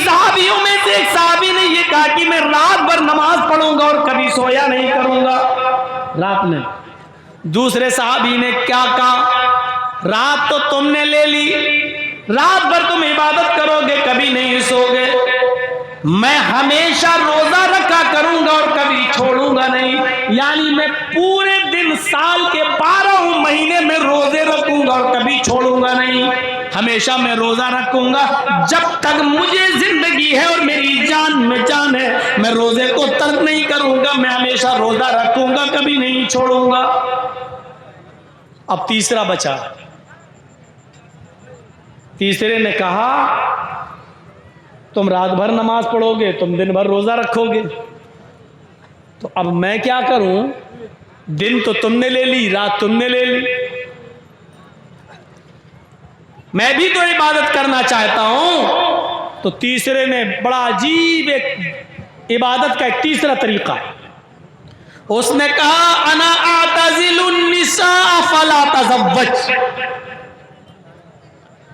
صحابیوں میں سے ایک صحابی نے یہ کہا کہ میں رات بھر نماز پڑھوں گا اور کبھی سویا نہیں کروں گا رات میں۔ دوسرے صحابی نے کیا کہا، رات تو تم نے لے لی، رات بھر تم عبادت کرو گے، کبھی نہیں سو گے، میں ہمیشہ روزہ رکھا کروں گا اور کبھی چھوڑوں گا نہیں، یعنی میں پورے دن سال کے 12 مہینے میں روزے رکھوں گا اور کبھی چھوڑوں گا نہیں، ہمیشہ میں روزہ رکھوں گا جب تک مجھے زندگی ہے اور میری جان میں جان ہے، میں روزے کو ترک نہیں کروں گا، میں ہمیشہ روزہ رکھوں گا، کبھی نہیں چھوڑوں گا۔ اب تیسرا بچا، تیسرے نے کہا تم رات بھر نماز پڑھو گے، تم دن بھر روزہ رکھو گے، تو اب میں کیا کروں، دن تو تم نے لے لی، رات تم نے لے لی، میں بھی تو عبادت کرنا چاہتا ہوں۔ تو تیسرے نے بڑا عجیب ایک عبادت کا ایک تیسرا طریقہ ہے، اس نے کہا انا اعتزل النساء فلا تزوج،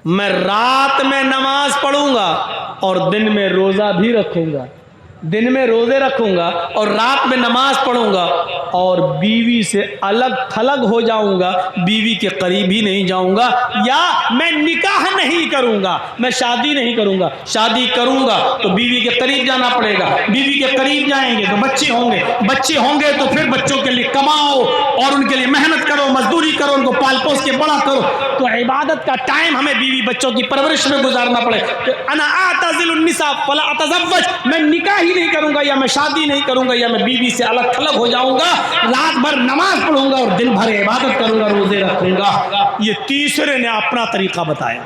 میں رات میں نماز پڑھوں گا اور دن میں روزہ بھی رکھوں گا، دن میں روزے رکھوں گا اور رات میں نماز پڑھوں گا، اور بیوی سے الگ تھلگ ہو جاؤں گا، بیوی کے قریب ہی نہیں جاؤں گا، یا میں نکاح نہیں کروں گا، میں شادی نہیں کروں گا، شادی کروں گا تو بیوی کے قریب جانا پڑے گا، بیوی کے قریب جائیں گے تو بچے ہوں گے، بچے ہوں گے تو پھر بچوں کے لیے کماؤ اور ان کے لیے محنت کرو، مزدوری کرو، ان کو پال پوس کے بڑا کرو، تو عبادت کا ٹائم ہمیں بیوی بچوں کی پرورش میں گزارنا پڑے۔ تو انا اعتزل النساء فلا اتزوج، میں نکاح ہی نہیں کروں گا، یا میں شادی نہیں کروں گا، یا میں بیوی سے الگ تھلگ ہو جاؤں گا، رات بھر نماز پڑھوں گا اور دن بھر عبادت کروں گا، روزے رکھوں گا۔ یہ تیسرے نے اپنا طریقہ بتایا۔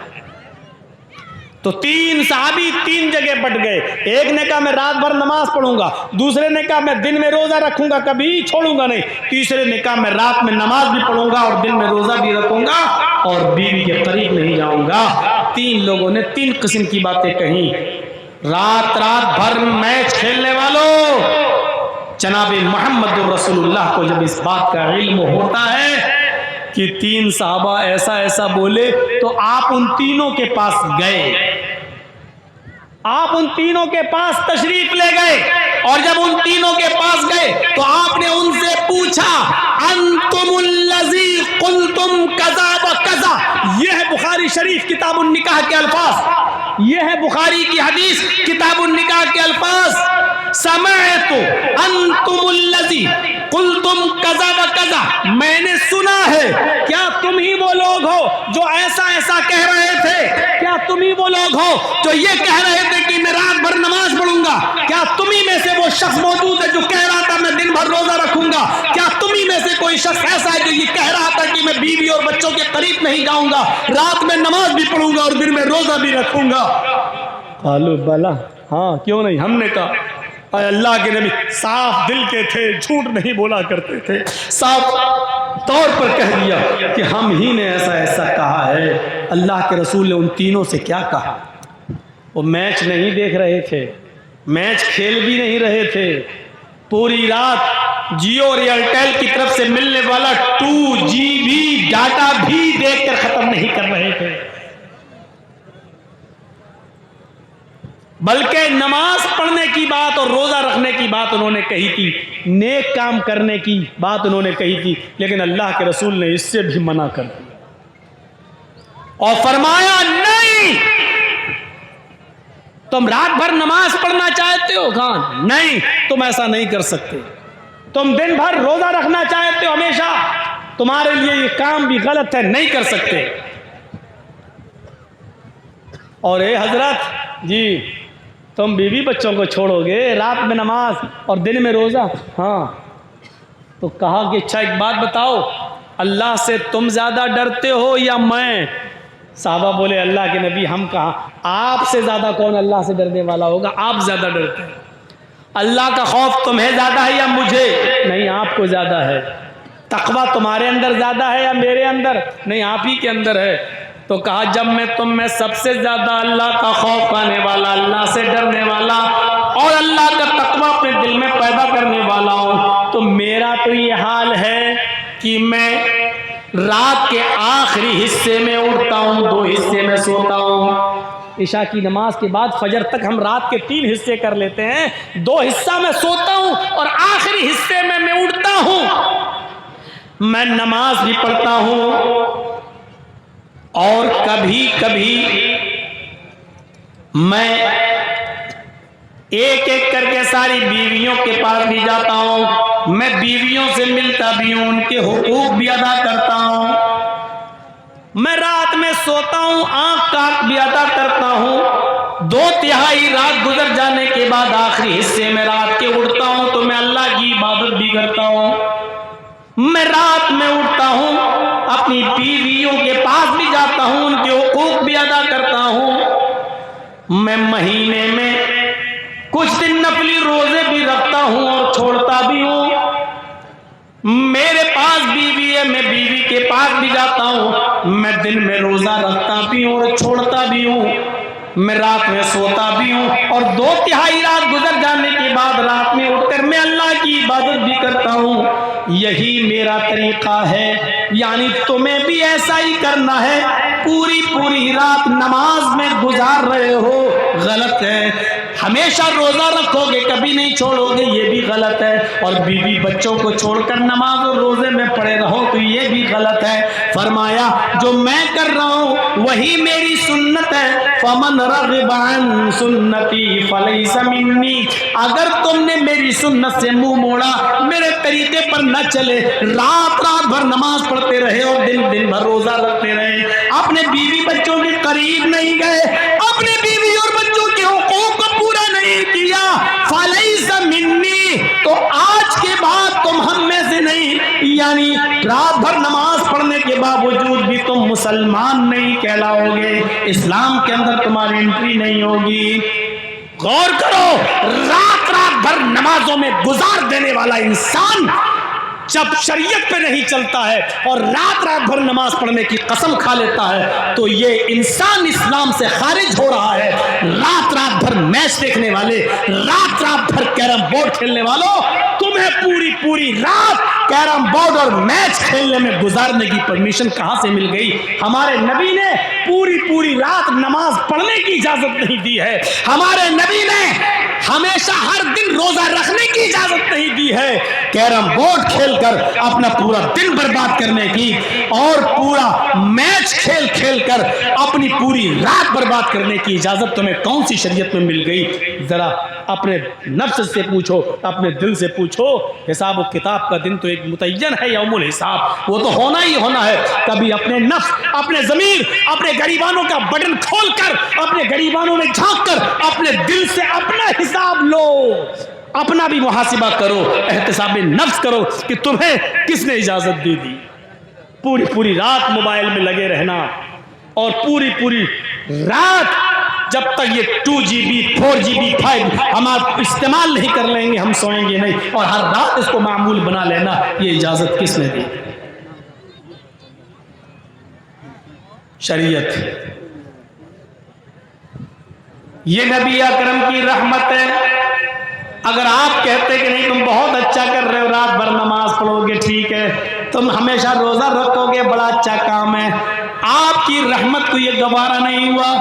تو تین صحابی تین جگہ بٹ گئے، ایک نے کہا میں رات بھر نماز پڑھوں گا، دوسرے نے کہا میں دن میں روزہ رکھوں گا، کبھی چھوڑوں گا نہیں، تیسرے نے کہا میں رات میں نماز بھی پڑھوں گا اور دن میں روزہ بھی رکھوں گا اور بیوی کے قریب نہیں جاؤں گا۔ تین لوگوں نے تین قسم کی باتیں کہیں۔ رات بھر میچ کھیلنے والوں، جناب محمد رسول اللہ کو جب اس بات کا علم ہوتا ہے کہ تین صحابہ ایسا ایسا بولے، تو آپ ان تینوں کے پاس گئے، آپ ان تینوں کے پاس تشریف لے گئے، اور جب ان تینوں کے پاس گئے تو آپ نے ان سے پوچھا انتم الذی قلتم کذا و کذا، یہ ہے بخاری شریف کتاب النکاح کے الفاظ، یہ ہے بخاری کی حدیث کتاب النکاح کے الفاظ، سمعت انتم الذی قلتم کذا و کذا، میں نے سنا ہے، کیا تم ہی وہ لوگ ہو جو ایسا ایسا کہہ رہے تھے؟ کیا تم ہی وہ لوگ ہو جو یہ کہہ رہے تھے کہ میں رات بھر نماز پڑھوں گا؟ کیا تم ہی میں سے وہ شخص موجود ہے جو کہہ رہا تھا میں دن بھر روزہ رکھوں گا؟ کیا تم ہی میں سے کوئی شخص ایسا ہے جو یہ کہہ رہا تھا کہ میں بیوی اور بچوں کے قریب نہیں جاؤں گا، رات میں نماز بھی پڑھوں گا اور دن میں روزہ بھی رکھوں گا؟ قالوا بلا، ہاں کیوں نہیں، ہم نے کہا۔ اے اللہ کے نبی صاف دل کے تھے، جھوٹ نہیں بولا کرتے تھے، صاف طور پر کہہ دیا کہ ہم ہی نے ایسا ایسا کہا ہے۔ اللہ کے رسول نے ان تینوں سے کیا کہا؟ وہ میچ نہیں دیکھ رہے تھے، میچ کھیل بھی نہیں رہے تھے، پوری رات جیو اور ایئرٹیل کی طرف سے ملنے والا 2GB ڈاٹا بھی دیکھ کر ختم نہیں کر رہے تھے، بلکہ نماز پڑھنے کی بات اور روزہ رکھنے کی بات انہوں نے کہی تھی، نیک کام کرنے کی بات انہوں نے کہی تھی، لیکن اللہ کے رسول نے اس سے بھی منع کر دیا اور فرمایا نہیں، تم رات بھر نماز پڑھنا چاہتے ہو، کہاں نہیں، تم ایسا نہیں کر سکتے، تم دن بھر روزہ رکھنا چاہتے ہو ہمیشہ، تمہارے لیے یہ کام بھی غلط ہے، نہیں کر سکتے۔ اور اے حضرت جی، تم بیوی بچوں کو چھوڑو گے، رات میں نماز اور دن میں روزہ، ہاں، تو کہا کہ اچھا ایک بات بتاؤ، اللہ سے تم زیادہ ڈرتے ہو یا میں؟ صحابہ بولے اللہ کے نبی ہم کہاں، آپ سے زیادہ کون اللہ سے ڈرنے والا ہوگا، آپ زیادہ ڈرتے ہیں، اللہ کا خوف تمہیں زیادہ ہے یا مجھے؟ نہیں، آپ کو زیادہ ہے۔ تقویٰ تمہارے اندر زیادہ ہے یا میرے اندر؟ نہیں، آپ ہی کے اندر ہے۔ تو کہا جب میں تم میں سب سے زیادہ اللہ کا خوف کھانے والا، اللہ سے ڈرنے والا اور اللہ کا تقویٰ اپنے دل میں پیدا کرنے والا ہوں، تو میرا تو یہ حال ہے کہ میں رات کے آخری حصے میں اٹھتا ہوں، 2 حصے میں سوتا ہوں، عشاء کی نماز کے بعد فجر تک ہم رات کے 3 حصے کر لیتے ہیں. 2 حصہ میں سوتا ہوں اور آخری حصے میں اٹھتا ہوں. میں نماز بھی پڑھتا ہوں اور کبھی کبھی میں ایک ایک کر کے ساری بیویوں کے پاس بھی جاتا ہوں. میں بیویوں سے ملتا بھی ہوں, ان کے حقوق بھی ادا کرتا ہوں. میں رات میں سوتا ہوں, آنکھ کا حق بھی ادا کرتا ہوں. 2/3 رات گزر جانے کے بعد آخری حصے میں رات کے اٹھتا ہوں تو میں اللہ کی عبادت بھی کرتا ہوں. میں رات میں اٹھتا ہوں, اپنی بیویوں کے پاس بھی جاتا ہوں, ان کے حقوق بھی ادا کرتا ہوں. میں مہینے میں کچھ دن نفلی روزے بھی رکھتا ہوں اور چھوڑتا بھی ہوں. میرے پاس بیوی ہے, میں بیوی کے پاس بھی جاتا ہوں. میں دن میں روزہ رکھتا بھی ہوں اور چھوڑتا بھی ہوں. میں رات میں سوتا بھی ہوں اور 2/3 رات گزر جانے کے بعد رات میں اٹھ کر میں اللہ کی عبادت بھی کرتا ہوں. یہی میرا طریقہ ہے. یعنی تمہیں بھی ایسا ہی کرنا ہے. پوری رات نماز میں گزار رہے ہو, غلط ہے. ہمیشہ روزہ رکھو گے, کبھی نہیں چھوڑو گے, یہ بھی غلط ہے. اور بیوی بچوں کو چھوڑ کر نماز اور روزے میں پڑے رہو تو یہ بھی غلط ہے. فرمایا جو میں کر رہا ہوں وہی میری سنت ہے. فمن رغب عن سنتی فلیس منی. اگر تم نے میری سنت سے منہ موڑا, میرے طریقے پر نہ چلے, رات بھر نماز پڑھتے رہے اور دن بھر روزہ رکھتے رہے, اپنے بیوی بچوں کے قریب نہیں گئے, اپنے بیوی اور بچوں کے حقوق کو پورا نہیں کیا, فلیس منی, تو آج کے بعد تم ہم میں سے نہیں. یعنی رات بھر نماز پڑھنے کے باوجود بھی تم مسلمان نہیں کہلاؤ گے, اسلام کے اندر تمہاری انٹری نہیں ہوگی. غور کرو, رات بھر نمازوں میں گزار دینے والا انسان جب شریعت پہ نہیں چلتا ہے اور رات بھر نماز پڑھنے کی قسم کھا لیتا ہے تو یہ انسان اسلام سے خارج ہو رہا ہے. رات بھر میچ دیکھنے والے, رات بھر کیرم بورڈ کھیلنے والوں, تمہیں پوری رات کیرم بورڈ اور میچ کھیلنے میں گزارنے کی پرمیشن کہاں سے مل گئی؟ ہمارے نبی نے پوری رات نماز پڑھنے کی اجازت نہیں دی ہے. ہمارے نبی نے ہمیشہ ہر دن روزہ رکھنے کی اجازت نہیں دی ہے. کیرم بورڈ کھیل کر اپنا پورا دن برباد کرنے کی اور پورا میچ کھیل کر اپنی پوری رات برباد کرنے کی اجازت تمہیں کون سی شریعت میں مل گئی؟ ذرا اپنے نفس سے پوچھو, اپنے دل سے پوچھو. حساب و کتاب کا دن تو ایک متعین ہے, یوم الحساب, وہ تو ہونا ہی ہونا ہے. کبھی اپنے نفس, اپنے ضمیر, اپنے گریبانوں کا بٹن کھول کر, اپنے گریبانوں میں جھانک کر اپنے دل سے اپنا حساب لو, اپنا بھی محاسبہ کرو, احتساب نفس کرو کہ تمہیں کس نے اجازت دی. پوری رات موبائل میں لگے رہنا اور پوری رات جب تک یہ 2GB 4GB 5 ہم آپ استعمال نہیں کر لیں گے ہم سوئیں گے نہیں, اور ہر رات اس کو معمول بنا لینا, یہ اجازت کس نے دی؟ شریعت. یہ نبی اکرم کی رحمت ہے. اگر آپ کہتے کہ نہیں تم بہت اچھا کر رہے ہو, رات بھر نماز پڑھو گے, ٹھیک ہے, تم ہمیشہ روزہ رکھو گے, بڑا اچھا کام ہے, آپ کی رحمت کو یہ گوارا نہیں ہوا.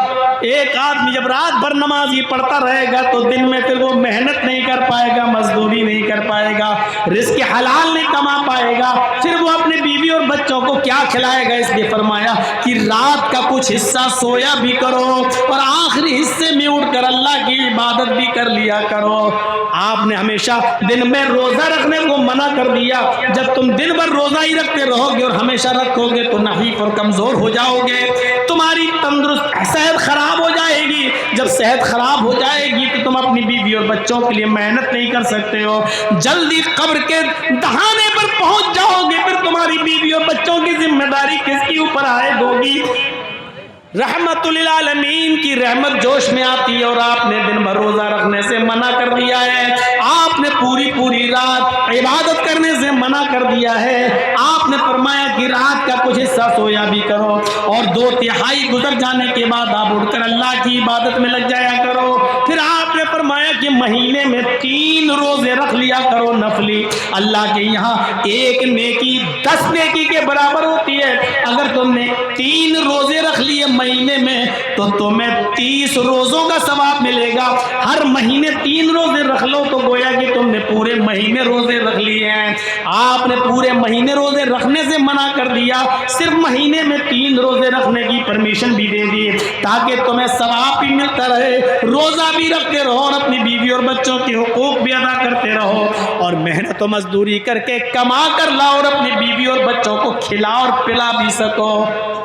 ایک آدمی جب رات بھر نماز یہ پڑھتا رہے گا تو دن میں پھر وہ محنت نہیں کر پائے گا, مزدوری نہیں کر پائے گا, رزق حلال نہیں کما پائے گا, پھر وہ اپنے بیوی اور بچوں کو کیا کھلائے گا؟ اس لیے فرمایا کہ رات کا کچھ حصہ سویا بھی کرو اور آخری حصے میں اٹھ کر اللہ کی عبادت بھی کر لیا کرو. آپ نے ہمیشہ دن میں روزہ رکھنے کو منع کر دیا. جب تم دن بھر روزہ ہی رکھتے رہو گے اور ہمیشہ رکھو گے تو نحیف اور کمزور ہو جاؤ گے, تمہاری تندرست صحت خراب ہو جائے گی. جب صحت خراب ہو جائے گی تو تم اپنی بیوی اور بچوں کے لیے محنت نہیں کر سکتے ہو, جلدی قبر کے دہانے پر پہنچ جاؤ گے, پھر تمہاری بیوی اور بچوں کی ذمہ داری کس کی اوپر عائد ہوگی؟ رحمت للعالمین کی رحمت جوش میں آتی ہے اور آپ نے دن بھر روزہ رکھنے سے منع کر دیا ہے. آپ نے پوری رات عبادت کرنے سے منع کر دیا ہے. آپ نے فرمایا کہ رات کا کچھ حصہ سویا بھی کرو اور 2/3 گزر جانے کے بعد آپ اٹھ کر اللہ کی عبادت میں لگ جایا کرو. پھر آپ نے فرمایا گویا کہ مہینے میں 3 روزے رکھ لیا کرو نفلی. اللہ کے یہاں ایک نیکی 10 نیکی کے برابر ہوتی ہے. اگر تم نے 3 روزے رکھ لیے مہینے میں تو تمہیں 30 روزوں کا ثواب ملے گا. ہر مہینے 3 روزے رکھ لو تو گویا کہ تم نے پورے مہینے روزے رکھ لیے ہیں. آپ نے پورے مہینے روزے رکھنے سے منع کر دیا, صرف مہینے میں 3 روزے رکھنے کی پرمیشن بھی دے دی تاکہ تمہیں ثواب بھی ملتا رہے, روزہ بھی رکھتے رہو اور اپنی بیوی اور بچوں کے حقوق بھی ادا کرتے رہو, اور محنت و مزدوری کر کے کما کر لاؤ اور اپنی بیوی اور بچوں کو کھلا اور پلا بھی سکو.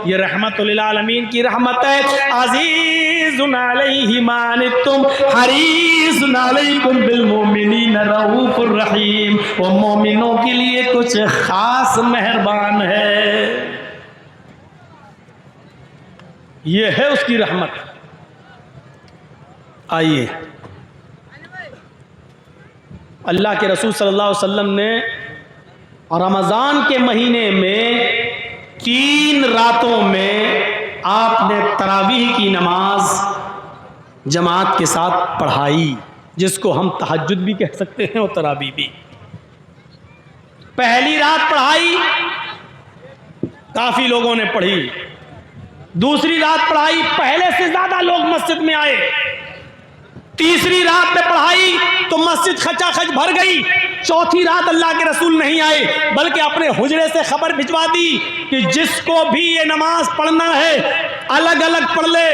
یہ رحمت للعالمین کی رحمت ہے. عزیز علیہ ما عنتم حریص علیکم بالمؤمنین رؤوف الرحیم. وہ مومنوں کے لیے کچھ خاص مہربان ہے. یہ ہے اس کی رحمت. آئیے, اللہ کے رسول صلی اللہ علیہ وسلم نے رمضان کے مہینے میں 3 راتوں میں آپ نے تراویح کی نماز جماعت کے ساتھ پڑھائی, جس کو ہم تہجد بھی کہہ سکتے ہیں اور تراویح بھی. پہلی رات پڑھائی, کافی لوگوں نے پڑھی. دوسری رات پڑھائی, پہلے سے زیادہ لوگ مسجد میں آئے. تیسری رات میں پڑھائی تو مسجد کھچا کھچ بھر گئی. چوتھی رات اللہ کے رسول نہیں آئے بلکہ اپنے حجرے سے خبر بھجوا دی کہ جس کو بھی یہ نماز پڑھنا ہے الگ الگ پڑھ لے,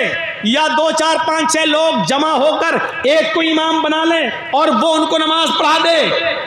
یا 2 4 5 6 لوگ جمع ہو کر ایک کو امام بنا لیں اور وہ ان کو نماز پڑھا دے.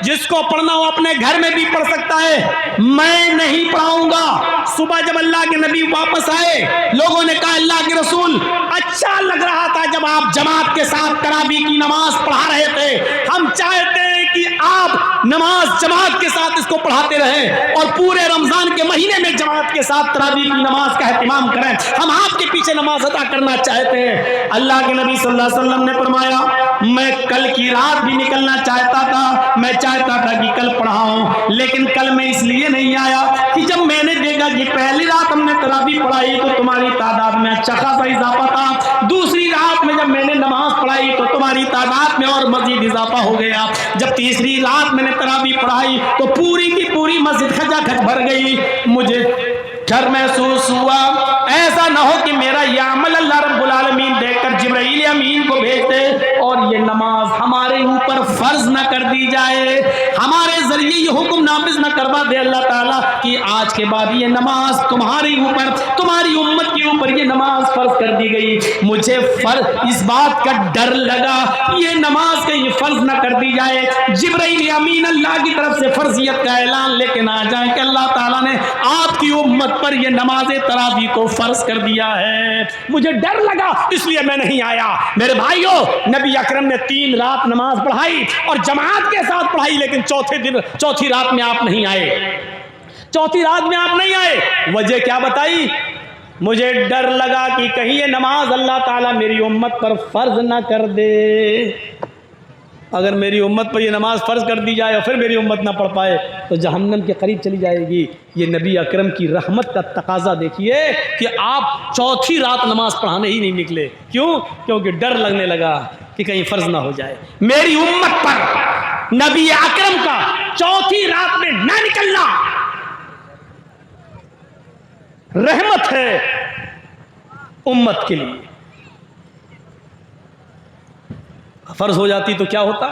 جس کو پڑھنا وہ اپنے گھر میں بھی پڑھ سکتا ہے, میں نہیں پڑھاؤں گا. صبح جب اللہ کے نبی واپس آئے, لوگوں نے کہا اللہ کے رسول اچھا لگ رہا تھا جب آپ جماعت کے ساتھ تراویح کی نماز پڑھا رہے تھے, ہم چاہتے ہیں کہ آپ نماز جماعت کے ساتھ اس کو پڑھاتے رہیں اور پورے رمضان کے مہینے میں جماعت کے ساتھ تراویح کی نماز کا اہتمام کریں. ہم آپ کے پیچھے نماز ادا کرنا چاہتے ہیں. اللہ کے نبی صلی اللہ علیہ وسلم نے فرمایا میں کل کی رات بھی نکلنا چاہتا تھا, میں چاہتا تھا کہ کل پڑھاؤں, لیکن کل میں اس لیے نہیں آیا کہ جب میں نے دیکھا کہ پہلی رات ہم نے تراویح پڑھائی تو تمہاری تعداد میں اچھا خاصا اضافہ تھا, دوسری رات میں جب میں نے نماز پڑھائی تو تمہاری تعداد میں اور مزید اضافہ ہو گیا, جب تیسری رات میں نے تراویح پڑھائی تو پوری کی پوری مسجد کھچا کھچ بھر گئی. مجھے ڈر محسوس ہوا ایسا نہ ہو کہ میرا یہ عمل اللہ رب العالمین دیکھ کر جبرائیل امین کو بھیج دے اور یہ نماز ہمارے اوپر فرض نہ کر دی جائے, ہمارے ذریعے یہ حکم نافذ نہ کروا دے اللہ تعالیٰ کہ آج کے بعد یہ نماز تمہارے اوپر, تمہاری امت کے اوپر یہ نماز فرض کر دی گئی. مجھے اس بات کا ڈر لگا یہ نماز کا یہ فرض نہ کر دی جائے, جبرائیل امین اللہ کی طرف سے فرضیت کا اعلان لے کے نہ آ جائیں کہ اللہ تعالیٰ نے آپ کی امت پر یہ نماز تراویح کو فرض کر دیا ہے. مجھے ڈر لگا اس لیے میں نہیں آیا. میرے بھائیو, نبی اکرم نے 3 رات نماز پڑھائی اور جماعت کے ساتھ پڑھائی, لیکن چوتھی رات میں آپ نہیں آئے. چوتھی رات میں آپ نہیں آئے. وجہ کیا بتائی؟ مجھے ڈر لگا کہ کہیں یہ نماز اللہ تعالیٰ میری امت پر فرض نہ کر دے. اگر میری امت پر یہ نماز فرض کر دی جائے اور پھر میری امت نہ پڑھ پائے تو جہنم کے قریب چلی جائے گی. یہ نبی اکرم کی رحمت کا تقاضا دیکھیے کہ آپ چوتھی رات نماز پڑھانے ہی نہیں نکلے. کیوں؟ کیونکہ ڈر لگنے لگا کہ کہیں فرض نہ ہو جائے. میری امت پر نبی اکرم کا چوتھی رات میں نہ نکلنا رحمت ہے امت کے لیے. فرض ہو جاتی تو کیا ہوتا؟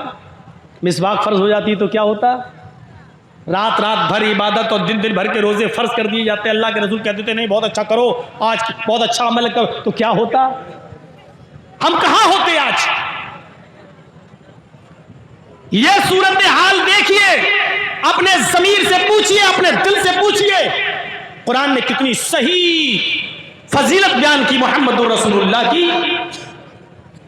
مسواک فرض ہو جاتی تو کیا ہوتا؟ رات بھر عبادت اور دن بھر کے روزے فرض کر دیے جاتے. اللہ کے رسول کہتے تھے نہیں بہت اچھا کرو, آج بہت اچھا عمل کرو, تو کیا ہوتا؟ ہم کہاں ہوتے آج؟ یہ صورتحال دیکھیے, اپنے ضمیر سے پوچھیے, اپنے دل سے پوچھیے. قرآن نے کتنی صحیح فضیلت بیان کی محمد رسول اللہ کی.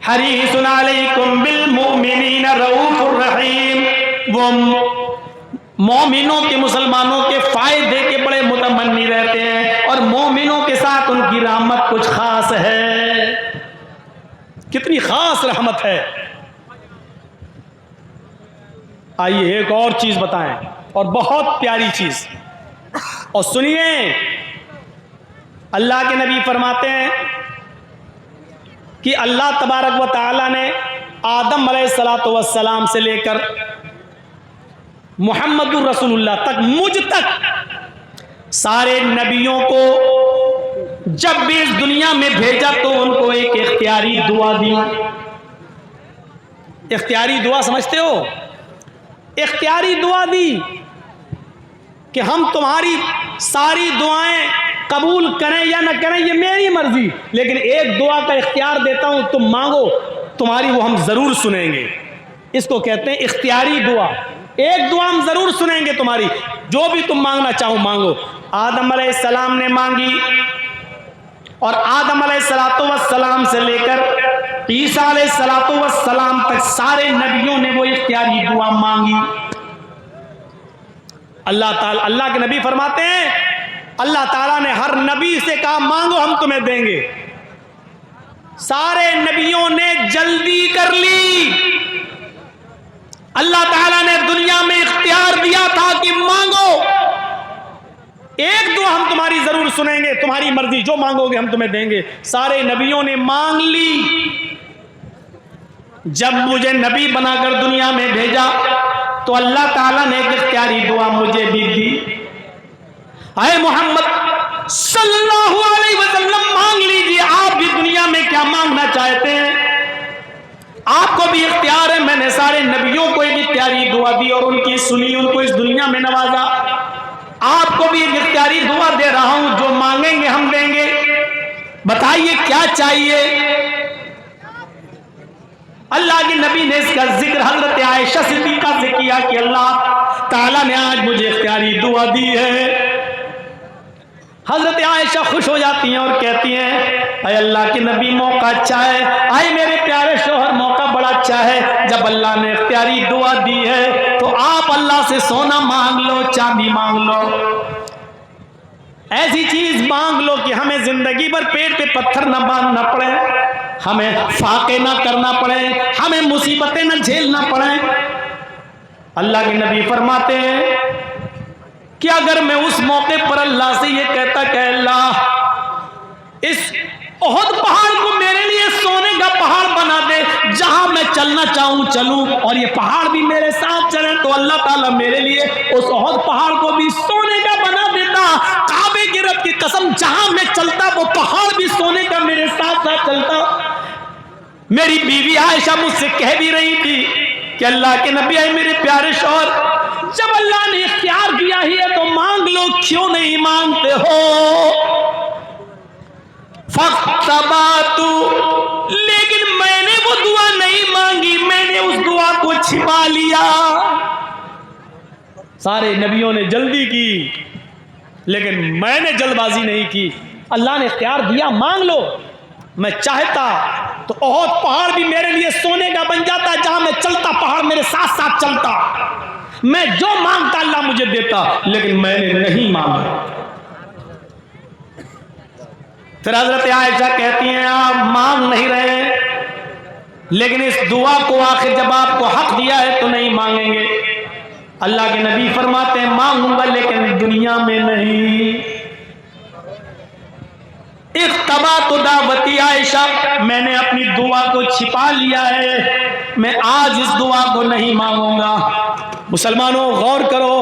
حریص علیکم بالمؤمنین رؤوف الرحیم. وہ مومنوں کے, مسلمانوں کے فائدے کے بڑے متمنی رہتے ہیں اور مومنوں کے ساتھ ان کی رحمت کچھ خاص ہے. کتنی خاص رحمت ہے. آئیے ایک اور چیز بتائیں, اور بہت پیاری چیز, اور سنیے. اللہ کے نبی فرماتے ہیں کہ اللہ تبارک و تعالی نے آدم علیہ الصلوۃ والسلام سے لے کر محمد الرسول اللہ تک، مجھ تک سارے نبیوں کو جب بھی اس دنیا میں بھیجا تو ان کو ایک اختیاری دعا دی۔ اختیاری دعا سمجھتے ہو؟ اختیاری دعا دی کہ ہم تمہاری ساری دعائیں قبول کریں یا نہ کریں یہ میری مرضی، لیکن ایک دعا کا اختیار دیتا ہوں، تم مانگو، تمہاری وہ ہم ضرور سنیں گے۔ اس کو کہتے ہیں اختیاری دعا۔ ایک دعا ہم ضرور سنیں گے تمہاری، جو بھی تم مانگنا چاہو مانگو۔ آدم علیہ السلام نے مانگی، اور آدم علیہ السلام سے لے کر عیسیٰ علیہ السلام تک سارے نبیوں نے وہ اختیاری دعا مانگی۔ اللہ کے نبی فرماتے ہیں اللہ تعالیٰ نے ہر نبی سے کہا مانگو ہم تمہیں دیں گے۔ سارے نبیوں نے جلدی کر لی۔ اللہ تعالیٰ نے دنیا میں اختیار دیا تھا کہ مانگو، ایک دعا ہم تمہاری ضرور سنیں گے، تمہاری مرضی جو مانگو گے ہم تمہیں دیں گے۔ سارے نبیوں نے مانگ لی۔ جب مجھے نبی بنا کر دنیا میں بھیجا تو اللہ تعالیٰ نے ایک اختیاری دعا مجھے بھی دی۔ اے محمد صلی اللہ علیہ وسلم مانگ لیجئے، آپ بھی دنیا میں کیا مانگنا چاہتے ہیں، آپ کو بھی اختیار ہے۔ میں نے سارے نبیوں کو ایک اختیاری دعا دی اور ان کی سنی، ان کو اس دنیا میں نوازا۔ آپ کو بھی ایک اختیاری دعا دے رہا ہوں، جو مانگیں گے ہم دیں گے۔ بتائیے کیا چاہیے؟ اللہ کے نبی نے اس کا ذکر حضرت عائشہ صدیقہ سے کیا کہ اللہ تعالیٰ نے آج مجھے اختیاری دعا دی ہے۔ حضرت عائشہ خوش ہو جاتی ہیں اور کہتی ہیں اے اللہ کے نبی موقع اچھا ہے، اے میرے پیارے شوہر موقع بڑا اچھا ہے، جب اللہ نے اختیاری دعا دی ہے تو آپ اللہ سے سونا مانگ لو، چاندی مانگ لو، ایسی چیز مانگ لو کہ ہمیں زندگی بھر پیٹ پہ پتھر نہ باندھنا پڑے، ہمیں فاقے نہ کرنا پڑے، ہمیں مصیبتیں نہ جھیلنا پڑے۔ اللہ کے نبی فرماتے ہیں کہ اگر میں اس موقع پر اللہ سے یہ کہتا کہ اللہ اس احد پہاڑ کو میرے لیے سونے کا پہاڑ بنا دے، جہاں میں چلنا چاہوں چلوں، اور یہ پہاڑ بھی میرے ساتھ چلے، تو اللہ تعالیٰ میرے لیے اس احد پہاڑ کو بھی سونے کا بنا دیتا۔ کعبے کی رب کی قسم، جہاں میں چلتا وہ پہاڑ بھی سونے کا میرے ساتھ ساتھ چلتا۔ میری بیوی عائشہ مجھ سے کہہ بھی رہی تھی کہ اللہ کے نبی آئے میرے پیارے شوہر، جب اللہ نے اختیار دیا ہی ہے تو مانگ لو، کیوں نہیں مانگتے ہو؟ فَاخْتَبَأْتُ، لیکن میں نے وہ دعا نہیں مانگی، میں نے اس دعا کو چھپا لیا۔ سارے نبیوں نے جلدی کی لیکن میں نے جلد بازی نہیں کی۔ اللہ نے اختیار دیا مانگ لو، میں چاہتا تو احد پہاڑ بھی میرے لیے سونے کا بن جاتا، جہاں میں چلتا پہاڑ میرے ساتھ ساتھ چلتا، میں جو مانگتا اللہ مجھے دیتا، لیکن میں نے نہیں مانگا۔ پھر حضرت عائشہ کہتی ہیں آپ مانگ نہیں رہے، لیکن اس دعا کو آخر جب آپ کو حق دیا ہے تو نہیں مانگیں گے۔ اللہ کے نبی فرماتے ہیں مانگوں گا لیکن دنیا میں نہیں۔ اختبأت دعوتی عائشہ، میں نے اپنی دعا کو چھپا لیا ہے، میں آج اس دعا کو نہیں مانگوں گا۔ مسلمانوں غور کرو،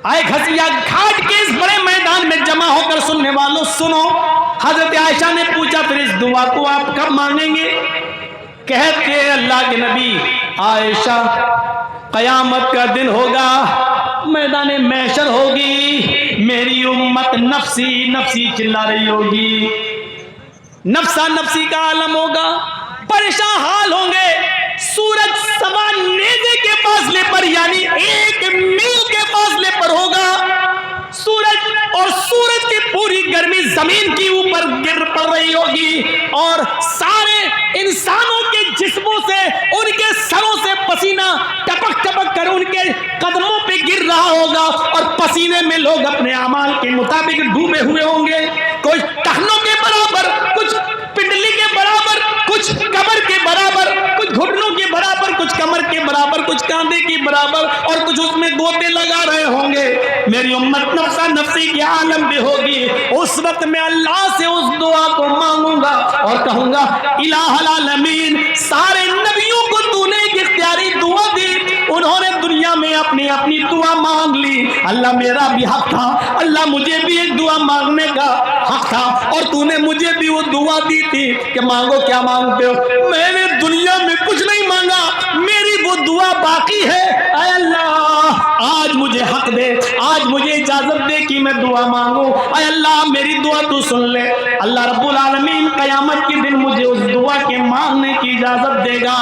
آئے کھسیا گھاٹ کے اس بڑے میدان میں جمع ہو کر سننے والوں سنو۔ حضرت عائشہ نے پوچھا پھر اس دعا کو آپ کب مانگیں گے؟ کہتے ہیں اللہ کے نبی عائشہ قیامت کا دن ہوگا، میدان محشر ہوگی، میری امت نفسی نفسی چلا رہی ہوگی، نفسا نفسی کا عالم ہوگا، پریشان حال ہوں گے۔ سورج سوا نیزے کے فاصلے پر یعنی 1 میل کے فاصلے پر ہوگا، سورج اور سورج کی پوری گرمی زمین کی اوپر گر پڑ رہی ہوگی، اور سارے انسانوں کے جسموں سے ان کے سروں سے پسینہ ٹپک ٹپک کر ان کے قدموں پہ گر رہا ہوگا، اور پسینے میں لوگ اپنے اعمال کے مطابق ڈوبے ہوئے ہوں گے، کچھ ٹخنوں کے برابر، کچھ پنڈلی کے برابر، کچھ کمر کے برابر، کچھ گھٹنوں کے برابر، کچھ کمر کے برابر، کچھ کاندھے کے برابر، اور کچھ اس میں گوتے لگا رہے ہوں گے۔ میری امت نفسا نفسی کے عالم میں ہوگی۔ اس وقت میں اللہ سے اس دعا کو مانگوں گا اور کہوں گا الہ العالمین، سارے نبیوں نے اپنی دعا مانگ لی. اللہ میرا بھی حق تھا, اللہ مجھے بھی ایک دعا مانگنے کا حق تھا, اور تو نے مجھے بھی وہ دعا دی تھی کہ مانگو کیا مانگتے ہو. میں نے دنیا میں کچھ نہیں مانگا, میری وہ دعا باقی ہے. اے اللہ آج مجھے حق دے, آج مجھے اجازت دے کہ میں دعا مانگوں. اے اللہ میری دعا تو سن لے. اللہ رب العالمین قیامت کے دن مجھے اس دعا کے مانگنے کی اجازت دے گا.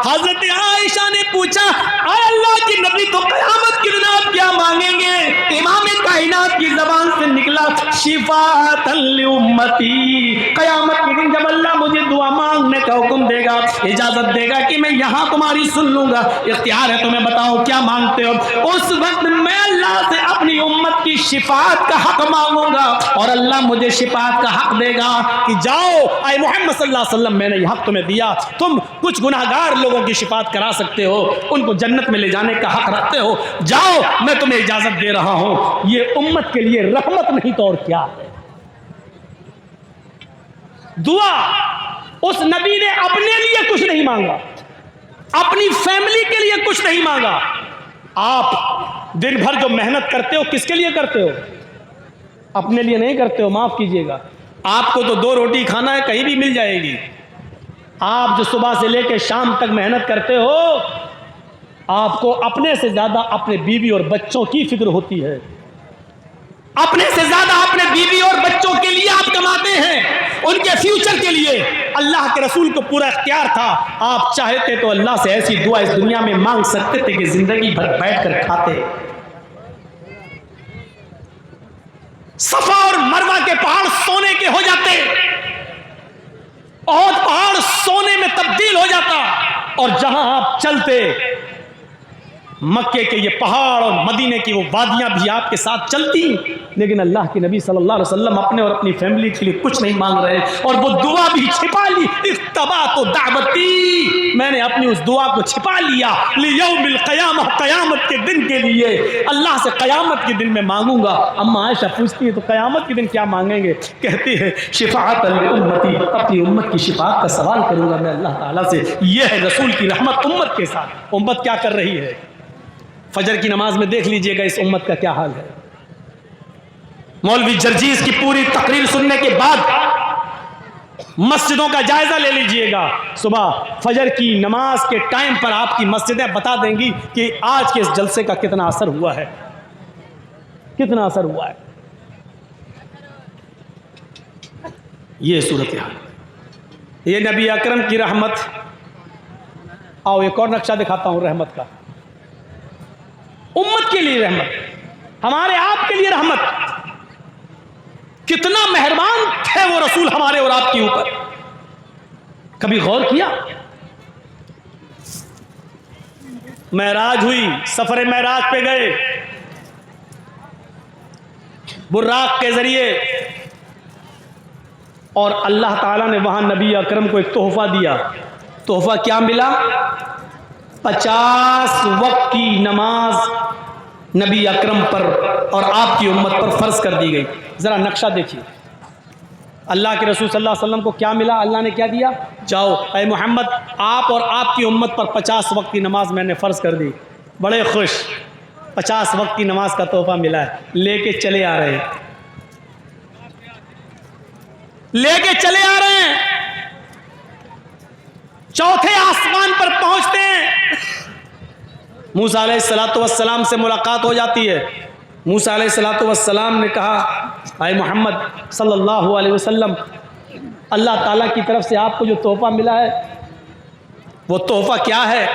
حضرت عائشہ نے پوچھا اے اللہ کے نبی تو قیامت کے دن آپ کیا مانگیں گے؟ امام کائنات کی زبان سے نکلا شفاعۃ لامتی. قیامت کے دن جب اللہ مجھے دعا مانگنے کا حکم دے گا, اجازت دے گا کہ میں یہاں تمہاری سن لوں گا, اختیار ہے تمہیں بتاؤ کیا مانگتے ہو, اس وقت میں اللہ سے اپنی امت کی شفاعت کا حق مانگوں گا, اور اللہ مجھے شفاعت کا حق دے گا کہ جاؤ اے محمد صلی اللہ علیہ وسلم میں نے یہ حق تمہیں دیا, تم کچھ گناہگار لوگوں کی شفاعت کرا سکتے ہو, ان کو جنت میں لے جانے کا حق رکھتے ہو, جاؤ میں تمہیں اجازت دے رہا ہوں. یہ امت کے لیے رحمت نہیں تو اور کیا ہے. دعا اس نبی نے اپنے لیے کچھ نہیں مانگا, اپنی فیملی کے لیے کچھ نہیں مانگا. آپ دن بھر جو محنت کرتے ہو کس کے لیے کرتے ہو؟ اپنے لیے نہیں کرتے ہو, معاف کیجئے گا. آپ کو تو 2 روٹی کھانا ہے, کہیں بھی مل جائے گی. آپ جو صبح سے لے کے شام تک محنت کرتے ہو, آپ کو اپنے سے زیادہ اپنے بیوی اور بچوں کی فکر ہوتی ہے. اپنے سے زیادہ اپنے بیوی اور بچوں کے لیے آپ کماتے ہیں, ان کے فیوچر کے لیے. اللہ کے رسول کو پورا اختیار تھا, آپ چاہتے تو اللہ سے ایسی دعا اس دنیا میں مانگ سکتے تھے کہ زندگی بھر بیٹھ کر کھاتے. صفا اور مروہ کے پہاڑ سونے کے ہو جاتے, اور پہاڑ سونے میں تبدیل ہو جاتا, اور جہاں آپ چلتے مکے کے یہ پہاڑ اور مدینے کی وہ وادیاں بھی آپ کے ساتھ چلتی. لیکن اللہ کے نبی صلی اللہ علیہ وسلم اپنے اور اپنی فیملی کے لیے کچھ نہیں مانگ رہے, اور وہ دعا بھی چھپا لی. اختبأت دعوتی, میں نے اپنی اس دعا کو چھپا لیا. لیوم القیامہ, قیامت کے دن کے لیے اللہ سے قیامت کے دن میں مانگوں گا. اما عائشہ پوچھتی ہے تو قیامت کے دن کیا مانگیں گے؟ کہتی ہے شفاعت لامتی, اپنی امت کی شفاعت کا سوال کروں گا میں اللہ تعالیٰ سے. یہ ہے رسول کی رحمت امت کے ساتھ. امت کیا کر رہی ہے؟ فجر کی نماز میں دیکھ لیجئے گا اس امت کا کیا حال ہے. مولوی جرجیز کی پوری تقریر سننے کے بعد مسجدوں کا جائزہ لے لیجئے گا. صبح فجر کی نماز کے ٹائم پر آپ کی مسجدیں بتا دیں گی کہ آج کے اس جلسے کا کتنا اثر ہوا ہے, کتنا اثر ہوا ہے. یہ صورتحال, یہ نبی اکرم کی رحمت. آؤ ایک اور نقشہ دکھاتا ہوں رحمت کا. امت کے لیے رحمت, ہمارے آپ کے لیے رحمت. کتنا مہربان تھے وہ رسول ہمارے اور آپ کے اوپر. کبھی غور کیا؟ معراج ہوئی, سفر معراج پہ گئے, براق کے ذریعے, اور اللہ تعالیٰ نے وہاں نبی اکرم کو ایک تحفہ دیا. تحفہ کیا ملا؟ 50 وقت کی نماز نبی اکرم پر اور آپ کی امت پر فرض کر دی گئی. ذرا نقشہ دیکھیے, اللہ کے رسول صلی اللہ علیہ وسلم کو کیا ملا؟ اللہ نے کیا دیا؟ جاؤ اے محمد, آپ اور آپ کی امت پر 50 وقت کی نماز میں نے فرض کر دی. بڑے خوش, 50 وقت کی نماز کا تحفہ ملا ہے. لے کے چلے آ رہے ہیں, لے کے چلے آ رہے ہیں. چوتھے آسمان پر پہنچتے ہیں, موسیٰ علیہ السلام سے ملاقات ہو جاتی ہے. موسیٰ علیہ السلام نے کہا اے محمد صلی اللہ علیہ وسلم, اللہ تعالیٰ کی طرف سے آپ کو جو تحفہ ملا ہے وہ تحفہ کیا ہے؟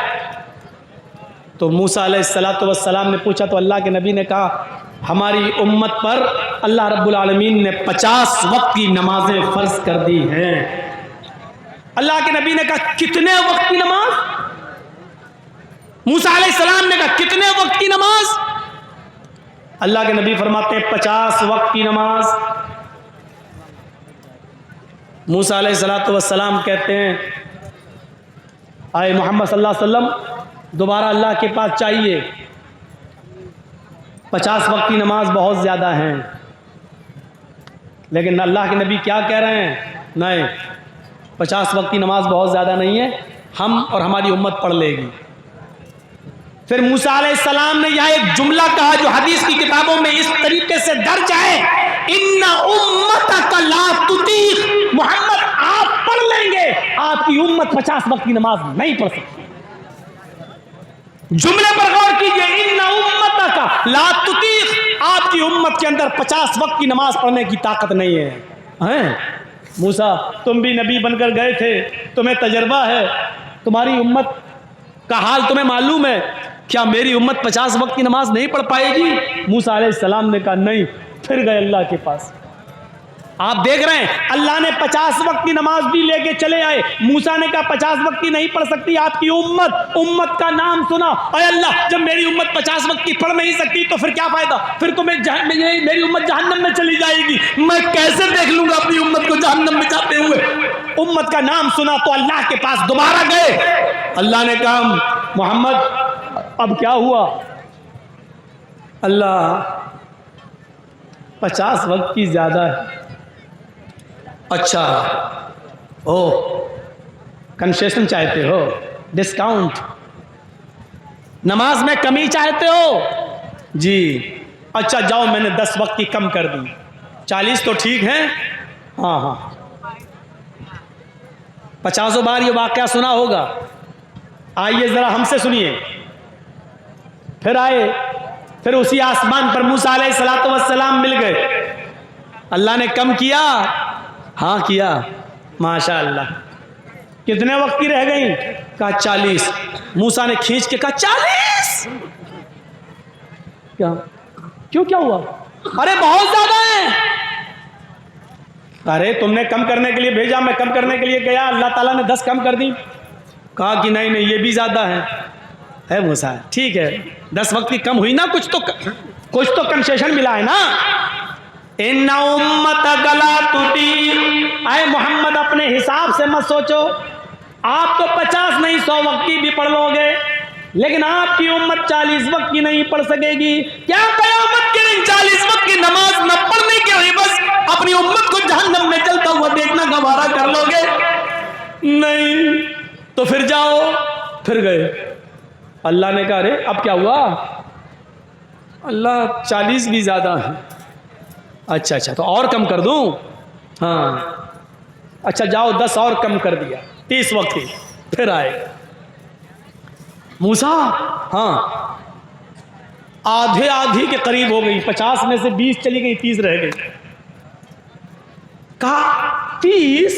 تو موسیٰ علیہ السلام نے پوچھا تو اللہ کے نبی نے کہا ہماری امت پر اللہ رب العالمین نے 50 وقت کی نمازیں فرض کر دی ہیں. اللہ کے نبی نے کہا کتنے وقت کی نماز؟ موسیٰ علیہ السلام نے کہا کتنے وقت کی نماز؟ اللہ کے نبی فرماتے ہیں 50 وقت کی نماز. موسیٰ علیہ السلام کہتے ہیں اے محمد صلی اللہ علیہ وسلم دوبارہ اللہ کے پاس چاہیے, 50 وقت کی نماز بہت زیادہ ہیں. لیکن اللہ کے نبی کیا کہہ رہے ہیں؟ نہیں, 50 وقت کی نماز بہت زیادہ نہیں ہے, ہم اور ہماری امت پڑھ لے گی. پھر موسیٰ علیہ السلام نے یہاں ایک جملہ کہا جو حدیث کی کتابوں میں اس طریقے سے درج ہے، ان امتک لا تطیق، محمد آپ پڑھ لیں گے، آپ کی امت 50 وقت کی نماز نہیں پڑھ سکتی۔ جملے پر غور کیجئے، ان امتک لا تطیق، آپ کی امت کے اندر 50 وقت کی نماز پڑھنے کی طاقت نہیں ہے۔ موسیٰ تم بھی نبی بن کر گئے تھے، تمہیں تجربہ ہے، تمہاری امت کا حال تمہیں معلوم ہے، کیا میری امت 50 وقت کی نماز نہیں پڑھ پائے گی؟ موسیٰ علیہ السلام نے کہا نہیں، پھر گئے اللہ کے پاس۔ آپ دیکھ رہے ہیں اللہ نے 50 وقت کی نماز بھی لے کے چلے آئے، موسیٰ نے کہا 50 وقت کی نہیں پڑھ سکتی آپ کی امت کا نام سنا، اے اللہ جب میری امت 50 وقت کی پڑھ نہیں سکتی تو پھر کیا فائدہ، پھر تو میری امت جہنم میں چلی جائے گی، میں کیسے دیکھ لوں گا اپنی امت کو جہنم میں جاتے ہوئے؟ امت کا نام سنا تو اللہ کے پاس دوبارہ گئے، اللہ نے کہا محمد اب کیا ہوا؟ اللہ 50 وقت کی زیادہ ہے۔ اچھا کنسیشن چاہتے ہو، ڈسکاؤنٹ، نماز میں کمی چاہتے ہو؟ جی اچھا جاؤ، میں نے 10 وقت کی کم کر دی، 40 تو ٹھیک ہے؟ ہاں 50 بار یہ واقعہ سنا ہوگا، آئیے ذرا ہم سے سنیے۔ پھر آئے، پھر اسی آسمان پر موسیٰ علیہ السلام مل گئے، اللہ نے کم کیا؟ ہاں کیا، ماشاء اللہ۔ کتنے وقت کی رہ گئیں؟ کہا 40۔ موسیٰ نے کھینچ کے کہا 40؟ کیا ہوا؟ ارے بہت زیادہ ہیں۔ ارے تم نے کم کرنے کے لیے بھیجا، میں کم کرنے کے لیے گیا، اللہ تعالیٰ نے 10 کم کر دی۔ کہا کہ نہیں یہ بھی زیادہ ہے موسیٰ، ٹھیک ہے 10 وقت کی کم ہوئی نا، کچھ تو کنسیشن ملا ہے نا۔ ان امتک لا تطیق، اے محمد اپنے حساب سے مت سوچو، آپ تو 50 نہیں 100 وقت کی بھی پڑھ لو گے، لیکن آپ کی امت 40 وقت کی نہیں پڑھ سکے گی۔ کیا قیامت کے دن 40 وقت کی نماز نہ پڑھنے کے لیے بس اپنی امت کو جہنم میں جلتا ہوا دیکھنا گوارا کر لو گے؟ نہیں، تو پھر جاؤ، پھر گئے۔ اللہ نے کہا ارے اب کیا ہوا؟ اللہ 40 بھی زیادہ ہیں۔ اچھا تو اور کم کر دوں؟ ہاں اچھا جاؤ 10 اور کم کر دیا، 30 وقت کی۔ پھر آئے موسیٰ، ہاں آدھی کے قریب ہو گئی، 50 میں سے 20 چلی گئی، 30 رہ گئی۔ کہا 30؟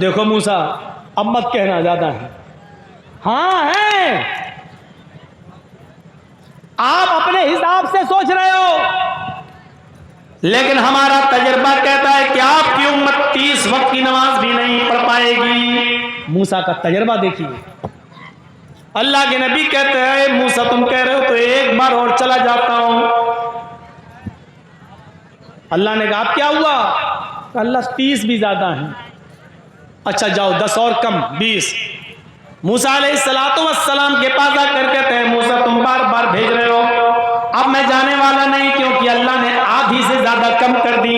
دیکھو موسیٰ اب مت کہنا زیادہ ہے، ہاں ہے، آپ اپنے حساب سے سوچ رہے ہو، لیکن ہمارا تجربہ کہتا ہے کہ آپ کی امت 30 وقت کی نماز بھی نہیں پڑھ پائے گی۔ موسیٰ کا تجربہ دیکھیے، اللہ کے نبی کہتے ہیں موسیٰ تم کہہ رہے ہو تو ایک بار اور چلا جاتا ہوں۔ اللہ نے کہا اب کیا ہوا؟ اللہ 30 بھی زیادہ ہیں۔ اچھا جاؤ 10 اور کم، 20۔ موسیٰ علیہ السلام کے پاس آ کر کہتے ہیں موسیٰ تم بار بار بھیج رہے ہو، اب میں جانے والا نہیں، کیونکہ اللہ نے آدھی سے زیادہ کم کر دی،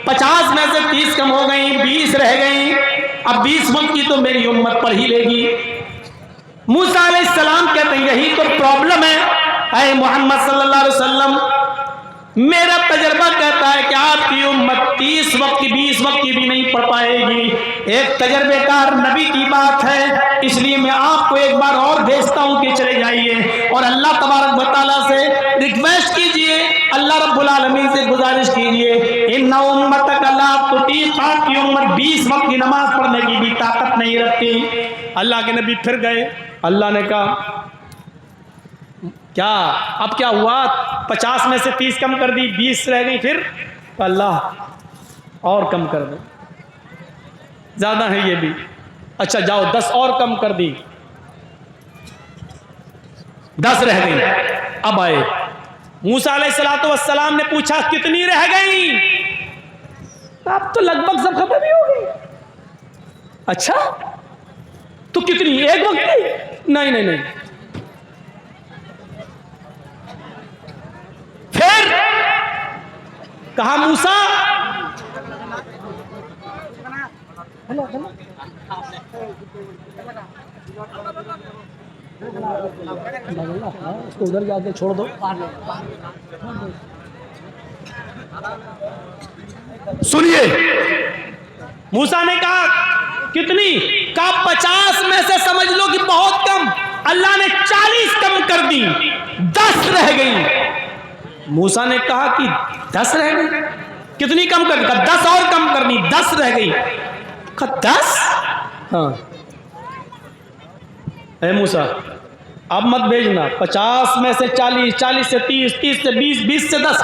50 میں سے 30 کم ہو گئیں، 20 رہ گئیں، اب 20 وقت کی تو میری امت پڑھ ہی لے گی۔ موسیٰ علیہ السلام کہتے ہیں یہی تو پرابلم ہے اے محمد صلی اللہ علیہ وسلم، میرا تجربہ کہتا ہے کہ آپ کی امت 30 وقت کی 20 وقت کی بھی نہیں پڑھ پائے گی۔ ایک تجربے کار نبی کی بات ہے، اس لیے میں آپ کو ایک بار اور بھیجتا ہوں کہ چلے جائیے اور اللہ تبارک و تعالیٰ سے ریکویسٹ کیجئے، اللہ رب العالمین سے گزارش کیجئے، ان امتک لا تطیق، آپ کی امت 20 وقت کی نماز پڑھنے کی بھی طاقت نہیں رکھتی۔ اللہ کے نبی پھر گئے، اللہ نے کہا کیا اب کیا ہوا؟ 50 میں سے 30 کم کر دی، 20 رہ گئی، پھر اللہ اور کم کر دو، زیادہ ہے یہ بھی۔ اچھا جاؤ 10 اور کم کر دی، 10 رہ گئی۔ اب آئے موسیٰ علیہ السلام نے پوچھا کتنی رہ گئی؟ اب تو لگ بھگ سب ختم ہی ہو گئی۔ اچھا تو کتنی؟ ایک وقت کی؟ نہیں، پھر کہا موسیٰ اس کو ادھر جا کے چھوڑ دو. سنیے موسیٰ نے کہا کتنی؟ کہا 50 میں سے سمجھ لو کہ بہت کم. اللہ نے 40 کم کر دی، 10 رہ گئی. موسیٰ نے کہا کہ 10 رہ گئی؟ کتنی کم کر دی؟ کہا 10 اور کم کرنی، 10 رہ گئی. کہا 10؟ ہاں. اے موسیٰ اب مت بھیجنا، 50 میں سے 40، 40 سے 30، 30 سے 20، 20 سے 10.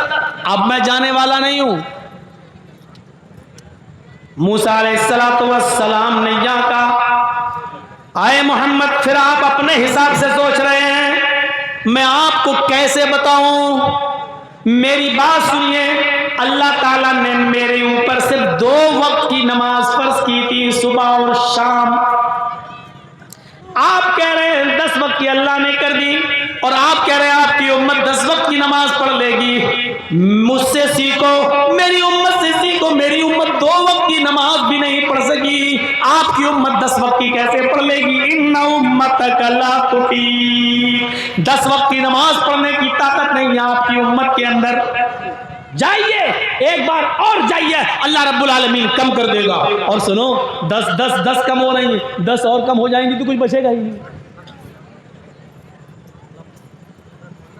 اب میں جانے والا نہیں ہوں. موسیٰ علیہ السلام نے یہاں کہا آئے محمد پھر آپ اپنے حساب سے سوچ رہے ہیں، میں آپ کو کیسے بتاؤں؟ میری بات سنیے. اللہ تعالیٰ نے میرے اوپر صرف 2 وقت کی نماز فرض کی تھی، صبح اور شام. آپ کہہ رہے ہیں 10 وقت کی اللہ نے کر دی، اور آپ کہہ رہے ہیں آپ کی امت 10 وقت کی نماز پڑھ لے گی. مجھ سے سیکھو، میری امت سے سیکھو. میری امت 2 وقت کی نماز بھی نہیں پڑھ سکی، آپ کی امت 10 وقت کی کیسے پڑھ لے گی؟ ان امتک لا تطیق، 10 وقت کی نماز پڑھنے کی طاقت نہیں ہے آپ کی امت کے اندر. جائیے ایک بار اور جائیے، اللہ رب العالمین کم کر دے گا. اور سنو 10 کم ہو رہی ہیں، 10 اور کم ہو جائیں گی تو کچھ بچے گا ہی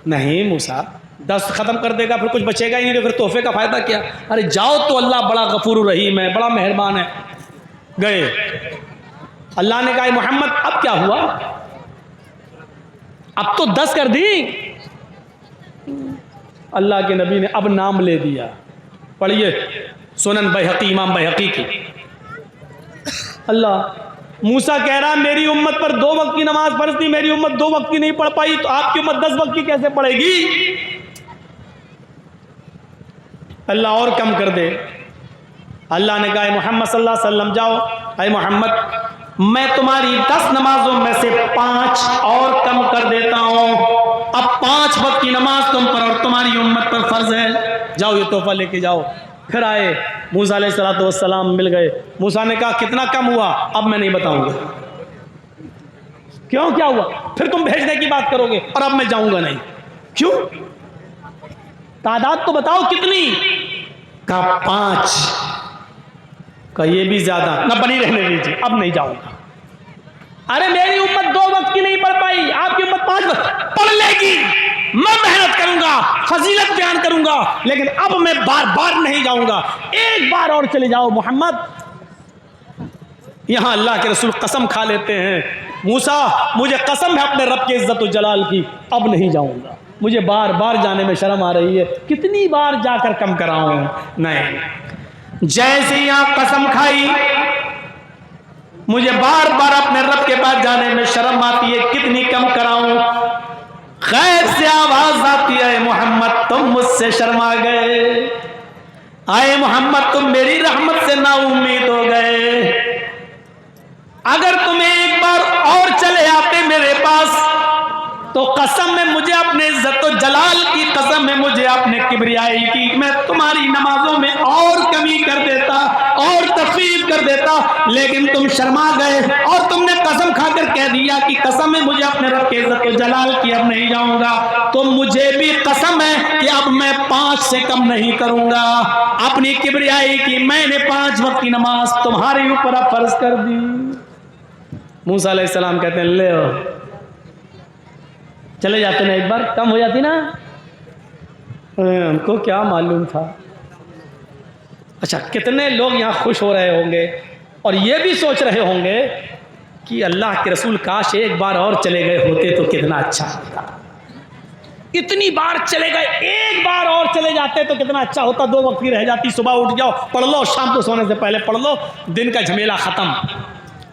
نہیں. موسیٰ 10 ختم کر دے گا پھر کچھ بچے گا ہی نہیں، پھر تحفے کا فائدہ کیا؟ ارے جاؤ تو اللہ بڑا غفور رحیم ہے، بڑا مہربان ہے. گئے. اللہ نے کہا محمد اب کیا ہوا؟ اب تو 10 کر دی. اللہ کے نبی نے اب نام لے دیا. پڑھیے سنن بیہقی، امام بیہقی کی. اللہ موسیٰ کہہ رہا میری امت پر 2 وقت کی نماز فرض تھی، میری امت 2 وقت کی نہیں پڑھ پائی، تو آپ کی امت 10 وقت کی کیسے پڑھے گی؟ اللہ اور کم کر دے. اللہ نے کہا اے محمد صلی اللہ علیہ وسلم جاؤ، اے محمد میں تمہاری 10 نمازوں میں سے 5 اور کم کر دیتا ہوں. اب 5 وقت کی نماز تم پر اور تمہاری امت پر فرض ہے. جاؤ یہ تحفہ لے کے جاؤ. پھر آئے موسیٰ علیہ السلام مل گئے. موسیٰ نے کہا کتنا کم ہوا؟ اب میں نہیں بتاؤں گا. کیوں؟ کیا ہوا؟ پھر تم بھیجنے کی بات کرو گے اور اب میں جاؤں گا نہیں. کیوں؟ تعداد تو بتاؤ کتنی؟ کہا 5. کہا یہ بھی زیادہ، نہ بنی رہنے دیجیے، اب نہیں جاؤں گا. ارے میری امت 2 وقت کی نہیں پڑھ پائی، آپ کی امت 5 وقت پڑھ لے گی. میں محنت کروں گا، فضیلت بیان کروں گا، لیکن اب میں بار بار نہیں جاؤں گا. ایک بار اور چلے جاؤ محمد. یہاں اللہ کے رسول قسم کھا لیتے ہیں موسیٰ مجھے قسم ہے اپنے رب کے عزت و جلال کی، اب نہیں جاؤں گا. مجھے بار بار جانے میں شرم آ رہی ہے، کتنی بار جا کر کم کراؤں؟ نہیں. جیسے یہاں قسم کھائی مجھے بار بار اپنے رب کے پاس جانے میں شرم آتی ہے، کتنی کم کراؤں؟ غیر سے آواز آتی ہے محمد تم مجھ سے شرما گئے، آئے محمد تم میری رحمت سے نا امید ہو گئے. اگر تم ایک بار اور چلے آتے میرے پاس تو قسم ہے مجھے اپنے عزت و جلال کی قسم ہے مجھے اپنے کبریائی کی، میں تمہاری نمازوں میں اور کمی کر دیتا اور تخفیف کر دیتا، لیکن تم شرما گئے اور تم نے قسم کھا کر کہہ دیا کہ قسم ہے مجھے اپنے رب کے عزت و جلال کی اب نہیں جاؤں گا. تو مجھے بھی قسم ہے کہ اب میں 5 سے کم نہیں کروں گا. اپنی کبریائی کی میں نے 5 وقت کی نماز تمہارے اوپر اب فرض کر دی. موسیٰ علیہ السلام کہتے ہیں لے ہو چلے جاتے نا، ایک بار کم ہو جاتی نا. ہم کو کیا معلوم تھا. اچھا کتنے لوگ یہاں خوش ہو رہے ہوں گے اور یہ بھی سوچ رہے ہوں گے کہ اللہ کے رسول کاش ایک بار اور چلے گئے ہوتے تو کتنا اچھا ہوتا. اتنی بار چلے گئے، ایک بار اور چلے جاتے تو کتنا اچھا ہوتا. 2 وقت کی رہ جاتی، صبح اٹھ جاؤ پڑھ لو، شام کو سونے سے پہلے پڑھ لو، دن کا جھمیلا ختم.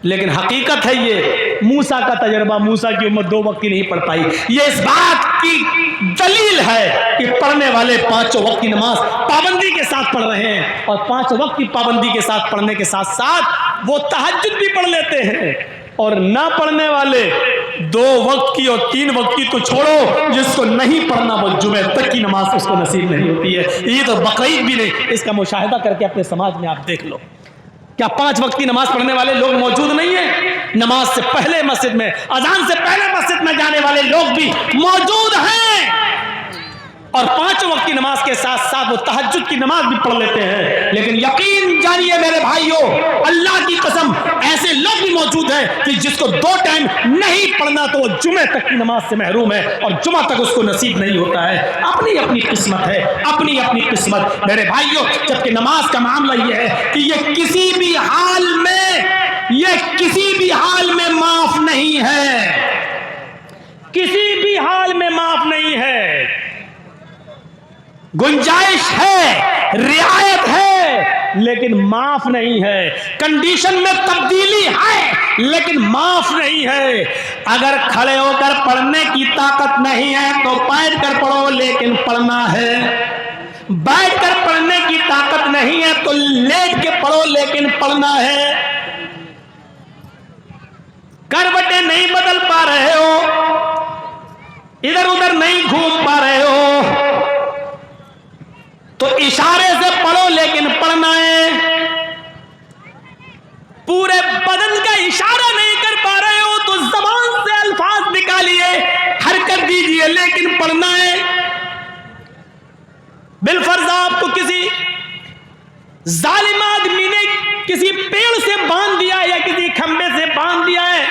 لیکن حقیقت ہے یہ موسیٰ کا تجربہ، موسیٰ کی امت 2 وقت کی نہیں پڑھ پائی. یہ اس بات کی دلیل ہے کہ پڑھنے والے 5 وقت کی نماز پابندی کے ساتھ پڑھ رہے ہیں، اور 5 وقت کی پابندی کے ساتھ پڑھنے کے ساتھ ساتھ وہ تہجد بھی پڑھ لیتے ہیں. اور نہ پڑھنے والے 2 وقت کی اور 3 وقت کی تو چھوڑو، جس کو نہیں پڑھنا وہ جمعہ تک کی نماز اس کو نصیب نہیں ہوتی ہے. عید اور بقرعید بھی نہیں. اس کا مشاہدہ کر کے اپنے سماج میں آپ دیکھ لو، کیا 5 وقت کی نماز پڑھنے والے لوگ موجود نہیں ہیں؟ نماز سے پہلے مسجد میں، اذان سے پہلے مسجد میں جانے والے لوگ بھی موجود ہیں، اور 5 وقت کی نماز کے ساتھ ساتھ وہ تہجد کی نماز بھی پڑھ لیتے ہیں۔ لیکن یقین جانیے میرے بھائیوں، اللہ کی قسم ایسے لوگ بھی موجود ہیں کہ جس کو 2 ٹائم نہیں پڑھنا تو وہ جمعے تک کی نماز سے محروم ہے، اور جمعہ تک اس کو نصیب نہیں ہوتا ہے۔ اپنی اپنی قسمت ہے، اپنی اپنی قسمت میرے بھائیوں۔ جبکہ نماز کا معاملہ یہ ہے کہ یہ کسی بھی حال میں معاف نہیں ہے، کسی بھی حال میں معاف نہیں ہے۔ گنجائش ہے، رعایت ہے، لیکن معاف نہیں ہے۔ کنڈیشن میں تبدیلی ہے لیکن معاف نہیں ہے۔ اگر کھڑے ہو کر پڑھنے کی طاقت نہیں ہے تو بیٹھ کر پڑھو لیکن پڑھنا ہے، بیٹھ کر پڑھنے کی طاقت نہیں ہے تو لیٹ کے پڑھو لیکن پڑھنا ہے۔ کروٹیں نہیں بدل پا رہے ہو، ادھر ادھر نہیں گھوم پا رہے ہو تو اشارے سے پڑھو لیکن پڑھنا ہے۔ پورے بدن کا اشارہ نہیں کر پا رہے ہو تو زبان سے الفاظ نکالیے، حرکت دیجئے لیکن پڑھنا ہے۔ بالفرض آپ کو کسی ظالم آدمی نے کسی پیڑ سے باندھ دیا یا کسی کھمبے سے باندھ دیا ہے،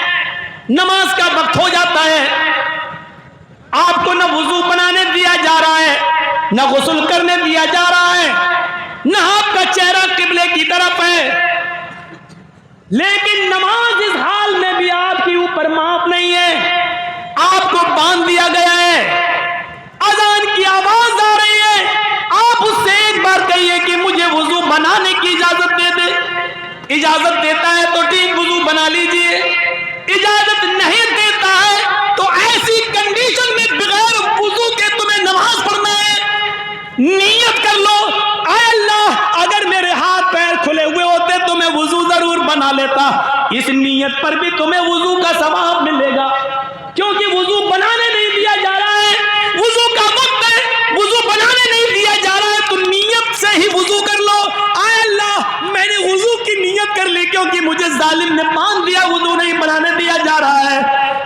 نماز کا وقت ہو جاتا ہے، آپ کو نہ وضو بنانے دیا جا رہا ہے، نہ غسل کرنے دیا جا رہا ہے، نہ آپ کا چہرہ قبلے کی طرف ہے، لیکن نماز اس حال میں بھی آپ کے اوپر معاف نہیں ہے۔ آپ کو باندھ دیا گیا ہے، اذان کی آواز آ رہی ہے، آپ اس سے ایک بار کہیے کہ مجھے وضو بنانے کی اجازت دے دے، اجازت دیتا ہے تو ٹھیک وضو بنا لیجئے، اجازت نہیں دیتا ہے تو ایسی کنڈیشن میں بغیر وضو کے تمہیں نماز پڑھنا ہے۔ نیت کر لو، اے اللہ اگر میرے ہاتھ پیر کھلے ہوئے ہوتے تو میں وضو ضرور بنا لیتا، اس نیت پر بھی تمہیں وضو کا ثواب ملے گا، کیونکہ وضو بنانے نہیں دیا جا رہا ہے، وضو کا وقت ہے، وضو بنانے نہیں دیا جا رہا ہے تو نیت سے ہی وضو کر لو۔ اے اللہ میں نے وضو کی نیت کر لی کیونکہ مجھے ظالم نے باندھ دیا، وضو نہیں بنانے دیا جا رہا ہے۔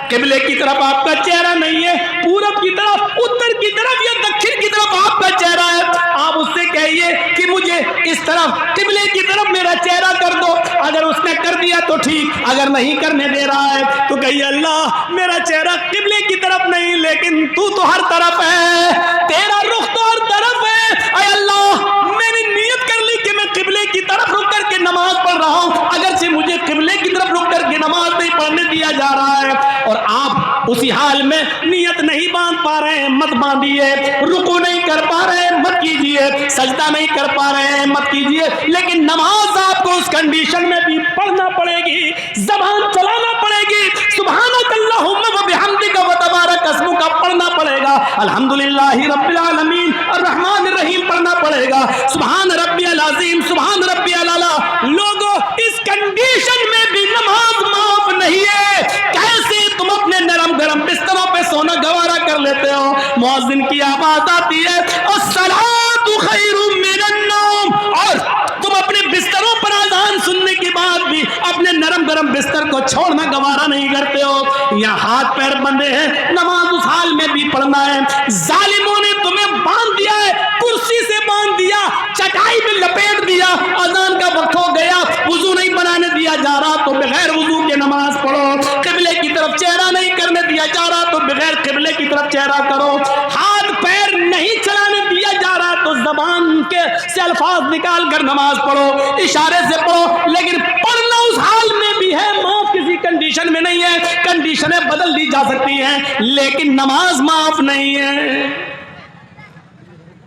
قبلے کی طرف آپ کا چہرہ نہیں ہے، پورب کی طرف، اتر کی طرف یا دکھن کی طرف آپ کا چہرہ ہے، آپ اس سے کہیے کہ مجھے اس طرف قبلے کی طرف میرا چہرہ کر دو، اگر اس نے کر دیا تو ٹھیک، اگر نہیں کرنے دے رہا ہے تو کہیے اللہ میرا چہرہ قبلے کی طرف نہیں لیکن تو ہر طرف ہے، تیرا رخ تو ہر طرف ہے، اے اللہ میں نے نیت کر لی کہ میں قبلے کی طرف رک کر کے نماز پڑھ رہا ہوں، اگرچہ مجھے قبلے کی طرف رک کر کے نماز نہیں پڑھنے دیا جا رہا ہے، اور آپ اسی حال میں نیت نہیں باندھ پا رہے ہیں مت باندھیے، رکوع نہیں کر پا رہے ہیں مت کیجیے، سجدہ نہیں کر پا رہے ہیں مت کیجیے، لیکن نماز آپ کو اس کنڈیشن میں بھی پڑھنا پڑے گی، زبان چلانا پڑے گی، سبحانک اللہم و بحمدک و تبارک اسمک پڑھنا پڑے گا، الحمدللہ رب العالمین الرحمن الرحیم پڑھنا پڑے گا، سبحان ربی العظیم سبحان ربی الاعلی۔ لوگوں اس کنڈیشن میں بھی نماز معاف نہیں ہے، کیسے تم اپنے نرم گرم بستروں پہ سونا گوارا کر لیتے ہو؟ مؤذن کی آواز آتی ہے الصلاۃ خیر من النوم، اور تم اپنے بستروں پر اذان سننے کے بعد بھی اپنے نرم گرم بستر کو چھوڑنا گوارا نہیں کرتے ہو۔ یہاں ہاتھ پیر بندھے ہیں، نماز اس حال میں بھی پڑھنا ہے، ظالموں نے تمہیں باندھ دیا ہے، کرسی سے باندھ دیا، چٹائی میں لپیٹ دیا، اذان کا وقت ہو گیا، وضو نہیں بنانے دیا جا رہا تو بغیر وضو کے نماز پڑھو، قبلے کی طرف چہرہ نہیں کرنے دیا جا رہا تو بغیر قبلے کی طرف چہرہ کرو، ہاتھ پیر نہیں چلانے دیا جا رہا تو زبان کے سے الفاظ نکال کر نماز پڑھو، اشارے سے پڑھو، لیکن پڑھنا اس حال میں بھی ہے، معاف کسی کنڈیشن میں نہیں ہے، کنڈیشنیں بدل دی جا سکتی ہیں لیکن نماز معاف نہیں ہے۔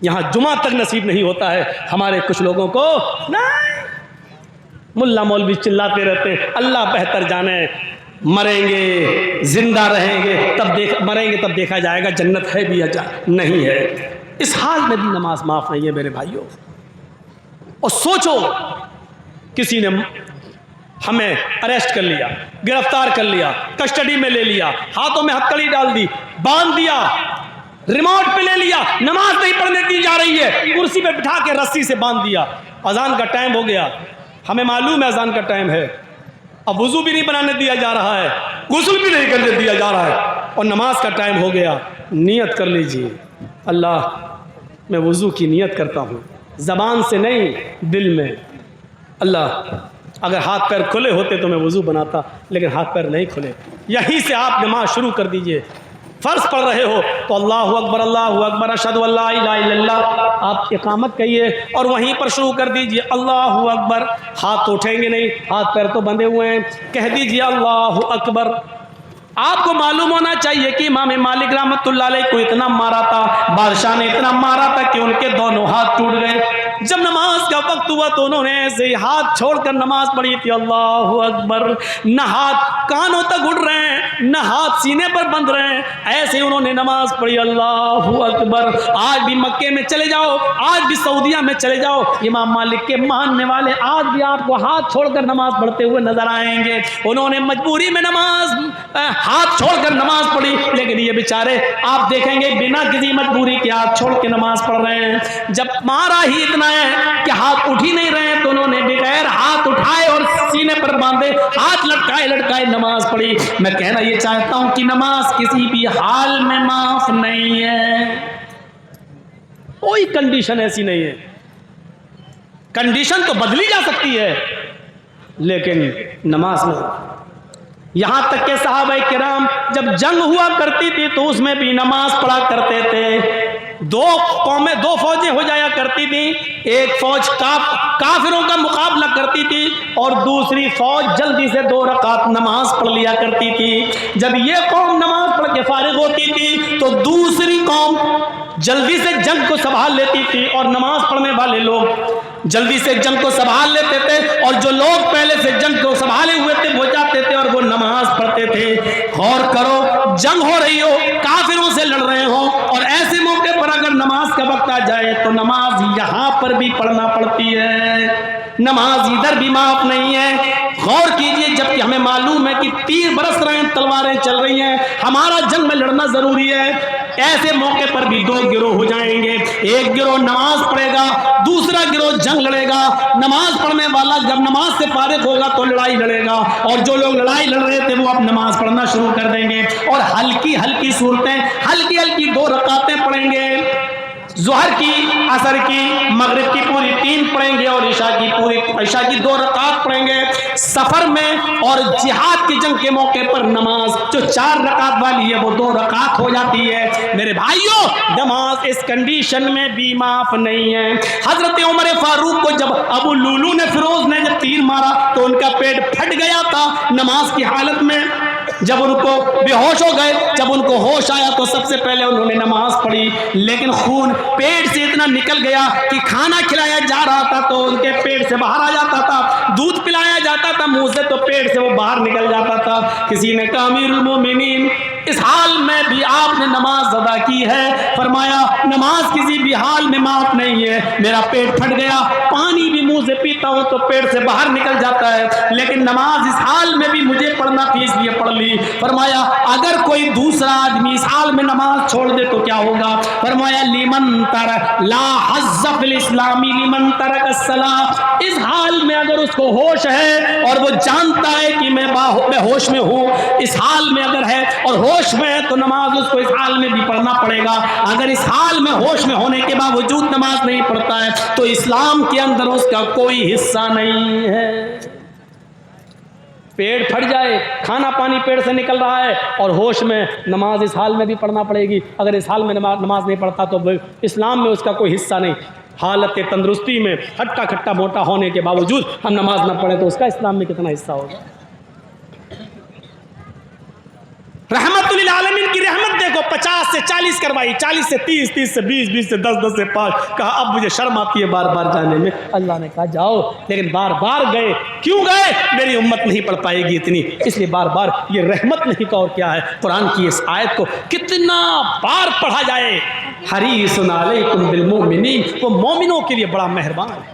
یہاں جمعہ تک نصیب نہیں ہوتا ہے ہمارے کچھ لوگوں کو، نہیں، ملا مولوی چلاتے رہتے ہیں، اللہ بہتر جانے، مریں گے زندہ رہیں گے تب مریں گے تب دیکھا جائے گا جنت ہے بھی یا نہیں ہے۔ اس حال میں بھی نماز معاف نہیں ہے میرے بھائیوں۔ اور سوچو کسی نے ہمیں اریسٹ کر لیا، گرفتار کر لیا، کسٹڈی میں لے لیا، ہاتھوں میں ہتھکڑی ڈال دی، باندھ دیا، ریموٹ پہ لے لیا، نماز نہیں پڑھنے دی جا رہی ہے، کرسی پہ بٹھا کے رسی سے باندھ دیا، اذان کا ٹائم ہو گیا، ہمیں معلوم ہے اذان کا ٹائم ہے، اب وضو بھی نہیں بنانے دیا جا رہا ہے، غسل بھی نہیں کرنے دیا جا رہا ہے، اور نماز کا ٹائم ہو گیا۔ نیت کر لیجئے، اللہ میں وضو کی نیت کرتا ہوں، زبان سے نہیں دل میں۔ اللہ اگر ہاتھ پیر کھلے ہوتے تو میں وضو بناتا، لیکن ہاتھ پیر نہیں کھلے۔ یہیں سے آپ نماز شروع کر دیجئے۔ فرض پڑھ رہے ہو تو اللہ اکبر اشہد ان لا الہ الا اللہ آپ اقامت کہیے اور وہیں پر شروع کر دیجئے اللہ اکبر۔ ہاتھ تو اٹھیں گے نہیں، ہاتھ پیر تو بندھے ہوئے ہیں، کہہ دیجئے اللہ اکبر۔ آپ کو معلوم ہونا چاہیے کہ امام مالک رحمۃ اللہ علیہ کو اتنا مارا تھا، بادشاہ نے اتنا مارا تھا کہ ان کے دونوں ہاتھ ٹوٹ گئے۔ جب نماز کا وقت ہوا تو انہوں نے ایسے ہی ہاتھ چھوڑ کر نماز پڑھی تھی، اللہ اکبر۔ نہ ہاتھ کانوں تک اٹھ رہے ہیں، نہ ہاتھ سینے پر بندھ رہے ہیں، ایسے ہی انہوں نے نماز پڑھی، اللہ اکبر۔ آج بھی مکے میں چلے جاؤ، آج بھی سعودیہ میں چلے جاؤ، امام مالک کے ماننے والے آج بھی آپ کو ہاتھ چھوڑ کر نماز پڑھتے ہوئے نظر آئیں گے۔ انہوں نے مجبوری میں نماز ہاتھ چھوڑ کر نماز پڑھی، لیکن یہ بیچارے آپ دیکھیں گے بنا کسی مجبوری کے ہاتھ چھوڑ کے نماز پڑھ رہے ہیں۔ جب مارا ہی اتنا ہے کہ ہاتھ اٹھ ہی نہیں رہے ہیں تو انہوں نے بغیر ہاتھ اٹھائے اور سینے پر باندھے ہاتھ لٹکائے نماز پڑھی۔ میں کہنا یہ چاہتا ہوں کہ نماز کسی بھی حال میں معاف نہیں ہے، کوئی کنڈیشن ایسی نہیں ہے۔ کنڈیشن تو بدلی جا سکتی ہے لیکن نماز نہیں۔ یہاں تک کہ صحابہ کرام جب جنگ ہوا کرتی تھی تو اس میں بھی نماز پڑھا کرتے تھے۔ دو فوجیں ہو جایا کرتی تھی، ایک فوج کافروں کا مقابلہ کرتی تھی اور دوسری فوج جلدی سے 2 رکعت نماز پڑھ لیا کرتی تھی۔ جب یہ قوم نماز پڑھ کے فارغ ہوتی تھی تو دوسری قوم جلدی سے جنگ کو سنبھال لیتی تھی، اور نماز پڑھنے والے لوگ جلدی سے جنگ کو سنبھال لیتے تھے، اور جو لوگ پہلے سے جنگ کو سنبھالے ہوئے تھے وہ جاتے تھے اور وہ نماز پڑھتے تھے۔ غور کرو، جنگ ہو رہی ہو، کافروں سے لڑ رہے ہو، اور ایسے موقع پر اگر نماز کا وقت آ جائے تو نماز یہاں پر بھی پڑھنا پڑتی ہے، نماز ادھر بھی معاف نہیں ہے۔ غور کیجئے، جبکہ ہمیں معلوم ہے کہ تیر برس رہے ہیں، تلواریں چل رہی ہیں، ہمارا جنگ میں لڑنا ضروری ہے، ایسے موقع پر بھی 2 گروہ ہو جائیں گے۔ ایک گروہ نماز پڑھے گا، دوسرا گروہ جنگ لڑے گا۔ نماز پڑھنے والا جب نماز سے فارغ ہوگا تو لڑائی لڑے گا، اور جو لوگ لڑائی لڑ رہے تھے وہ اب نماز پڑھنا شروع کر دیں گے، اور ہلکی ہلکی صورتیں، ہلکی 2 رکعتیں پڑھیں گے، ظہر کی، عصر کی، مغرب کی پوری 3 پڑھیں گے، اور عشاء کی 2 رکعت پڑھیں گے۔ سفر میں اور جہاد کی جنگ کے موقع پر نماز جو 4 رکعت والی ہے وہ 2 رکعت ہو جاتی ہے۔ میرے بھائیوں، نماز اس کنڈیشن میں بھی معاف نہیں ہے۔ حضرت عمر فاروق کو جب ابو لولو نے، فیروز نے جب تیر مارا تو ان کا پیٹ پھٹ گیا تھا نماز کی حالت میں۔ جب ان کو بے ہوش ہو گئے، جب ان کو ہوش آیا تو سب سے پہلے انہوں نے نماز پڑھی، لیکن خون پیٹ سے اتنا نکل گیا کہ کھانا کھلایا جا رہا تھا تو ان کے پیٹ سے باہر آ جاتا تھا، دودھ پلایا جاتا تھا منہ سے تو پیٹ سے وہ باہر نکل جاتا تھا۔ کسی نے کہا امیر المومنین، اس حال میں بھی آپ نے نماز ادا کی ہے؟ فرمایا نماز کسی بھی حال میں معاف نہیں ہے، میرا پیٹ پھٹ گیا، پانی بھی منہ سے پیتا ہوں تو پیٹ سے باہر نکل جاتا ہے، لیکن نماز اس حال میں بھی مجھے پڑھنا تھی اس لیے پڑھ لی۔ فرمایا اگر کوئی دوسرا آدمی اس حال میں نماز چھوڑ دے تو کیا ہوگا؟ فرمایا لمن ترک لا حظ فی الاسلام لمن ترک الصلاۃ، اس حال میں اگر اس کو ہوش ہے اور وہ جانتا ہے کہ میں ہوش میں ہوں، اس حال میں اگر ہے اور ہوش میں ہے تو نماز اس کو اس حال میں بھی پڑھنا پڑے گا۔ اگر اس حال میں ہوش میں ہونے کے باوجود نماز نہیں پڑھتا ہے تو اسلام کے اندر اس کا کوئی حصہ نہیں ہے۔ پیٹ پھٹ جائے، کھانا پانی پیٹ سے نکل رہا ہے اور ہوش میں، نماز اس حال میں بھی پڑھنا پڑے گی۔ اگر اس حال میں نماز نہیں پڑھتا تو اسلام میں اس کا کوئی حصہ نہیں۔ حالت تندرستی میں ہٹا موٹا ہونے کے باوجود ہم نماز نہ پڑھیں تو اس کا اسلام میں کتنا حصہ ہوگا؟ رحمت للعالمین کی رحمت دیکھو، 50 سے 40 کروائی، 40 سے 30، 30 سے 20، 20 سے 10، 10 سے 5۔ کہا اب مجھے شرم آتی ہے بار بار جانے میں۔ اللہ نے کہا جاؤ، لیکن بار بار گئے۔ کیوں گئے؟ میری امت نہیں پڑھ پائے گی اتنی، اس لیے بار بار۔ یہ رحمت نہیں تو اور کیا ہے؟ قرآن کی اس آیت کو کتنا بار پڑھا جائے، حریص علیکم بالمؤمنین، وہ مومنوں کے لیے بڑا مہربان ہے۔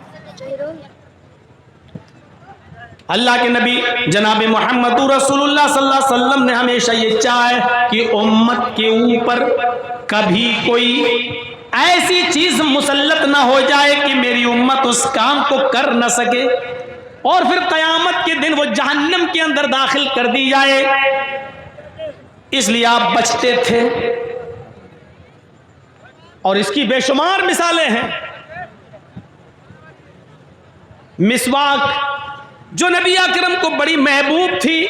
اللہ کے نبی جناب محمد رسول اللہ صلی اللہ علیہ وسلم نے ہمیشہ یہ چاہے کہ امت کے اوپر کبھی کوئی ایسی چیز مسلط نہ ہو جائے کہ میری امت اس کام کو کر نہ سکے۔ اور پھر قیامت کے دن وہ جہنم کے اندر داخل کر دی جائے، اس لیے آپ بچتے تھے۔ اور اس کی بے شمار مثالیں ہیں۔ مسواک جو نبی اکرم کو بڑی محبوب تھی،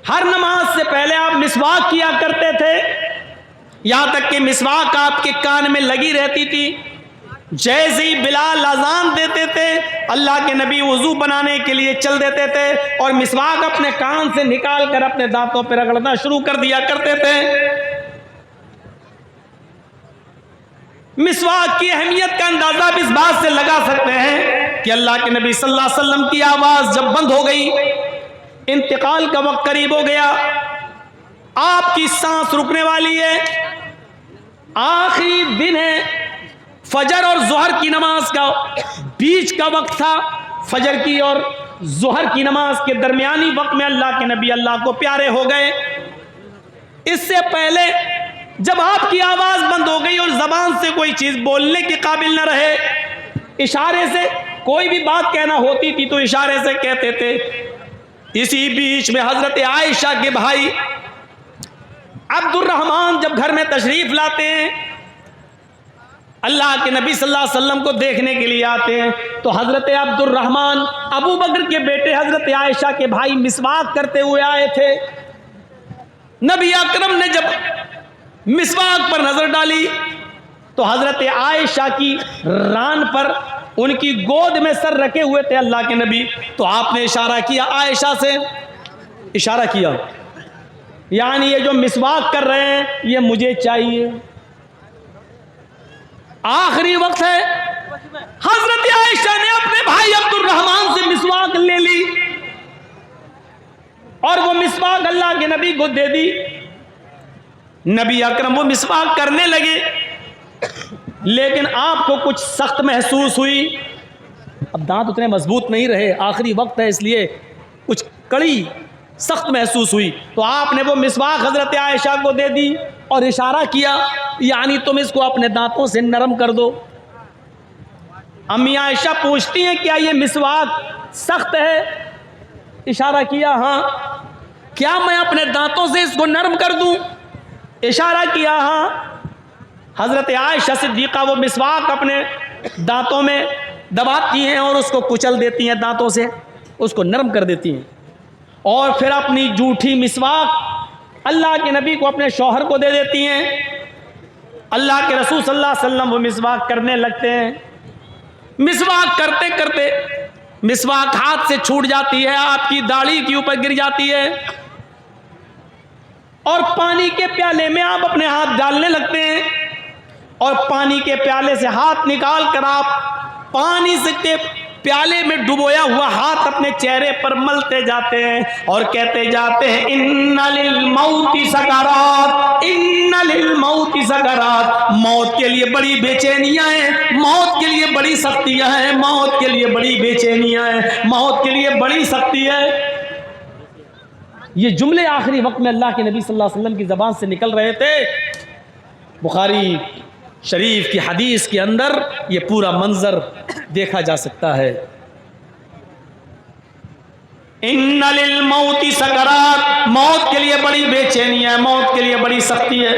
ہر نماز سے پہلے آپ مسواک کیا کرتے تھے، یہاں تک کہ مسواک آپ کے کان میں لگی رہتی تھی۔ جیسے ہی بلال اذان دیتے تھے، اللہ کے نبی وضو بنانے کے لیے چل دیتے تھے اور مسواک اپنے کان سے نکال کر اپنے دانتوں پہ رگڑنا شروع کر دیا کرتے تھے۔ مسواک کی اہمیت کا اندازہ بھی اس بات سے لگا سکتے ہیں کہ اللہ کے نبی صلی اللہ علیہ وسلم کی آواز جب بند ہو گئی، انتقال کا وقت قریب ہو گیا، آپ کی سانس رکنے والی ہے، آخری دن ہے، فجر اور ظہر کی نماز کا بیچ کا وقت تھا، فجر کی اور ظہر کی نماز کے درمیانی وقت میں اللہ کے نبی اللہ کو پیارے ہو گئے۔ اس سے پہلے جب آپ کی آواز بند ہو گئی اور زبان سے کوئی چیز بولنے کے قابل نہ رہے، اشارے سے کوئی بھی بات کہنا ہوتی تھی تو اشارے سے کہتے تھے۔ اسی بیچ میں حضرت عائشہ کے بھائی عبد الرحمن جب گھر میں تشریف لاتے ہیں، اللہ کے نبی صلی اللہ علیہ وسلم کو دیکھنے کے لیے آتے ہیں، تو حضرت عبد الرحمن ابو بکر کے بیٹے حضرت عائشہ کے بھائی مسواک کرتے ہوئے آئے تھے۔ نبی اکرم نے جب مسواک پر نظر ڈالی تو حضرت عائشہ کی ران پر ان کی گود میں سر رکھے ہوئے تھے اللہ کے نبی، تو آپ نے اشارہ کیا، عائشہ سے اشارہ کیا، یعنی یہ جو مسواک کر رہے ہیں یہ مجھے چاہیے، آخری وقت ہے۔ حضرت عائشہ نے اپنے بھائی عبد الرحمن سے مسواک لے لی اور وہ مسواک اللہ کے نبی کو دے دی۔ نبی اکرم وہ مسواک کرنے لگے، لیکن آپ کو کچھ سخت محسوس ہوئی، اب دانت اتنے مضبوط نہیں رہے، آخری وقت ہے اس لیے کچھ کڑی سخت محسوس ہوئی، تو آپ نے وہ مسواک حضرت عائشہ کو دے دی اور اشارہ کیا، یعنی تم اس کو اپنے دانتوں سے نرم کر دو۔ امی عائشہ پوچھتی ہیں کیا یہ مسواک سخت ہے؟ اشارہ کیا ہاں۔ کیا میں اپنے دانتوں سے اس کو نرم کر دوں؟ اشارہ کیا ہاں۔ حضرت عائشہ صدیقہ وہ مسواک اپنے دانتوں میں دباتی ہیں اور اس کو کچل دیتی ہیں، دانتوں سے اس کو نرم کر دیتی ہیں، اور پھر اپنی جھوٹی مسواک اللہ کے نبی کو اپنے شوہر کو دے دیتی ہیں۔ اللہ کے رسول صلی اللہ علیہ وسلم وہ مسواک کرنے لگتے ہیں، مسواک کرتے کرتے مسواک ہاتھ سے چھوٹ جاتی ہے، آپ کی داڑھی کے اوپر گر جاتی ہے، اور پانی کے پیالے میں آپ اپنے ہاتھ ڈالنے لگتے ہیں، اور پانی کے پیالے سے ہاتھ نکال کر آپ پانی سے پیالے میں ڈبویا ہوا ہاتھ اپنے چہرے پر ملتے جاتے ہیں اور کہتے جاتے ہیں ان للموت سکرات، ان للموت سکرات، موت کے لیے بڑی بے چینیاں ہیں، موت کے لیے بڑی سختیاں ہیں، موت کے لیے بڑی بے چینیاں ہیں، موت کے لیے بڑی سختی ہے۔ یہ جملے آخری وقت میں اللہ کے نبی صلی اللہ علیہ وسلم کی زبان سے نکل رہے تھے۔ بخاری شریف کی حدیث کے اندر یہ پورا منظر دیکھا جا سکتا ہے۔ ان للموت سکرات، موت کے لیے بڑی بے چینی ہے، موت کے لیے بڑی سختی ہے۔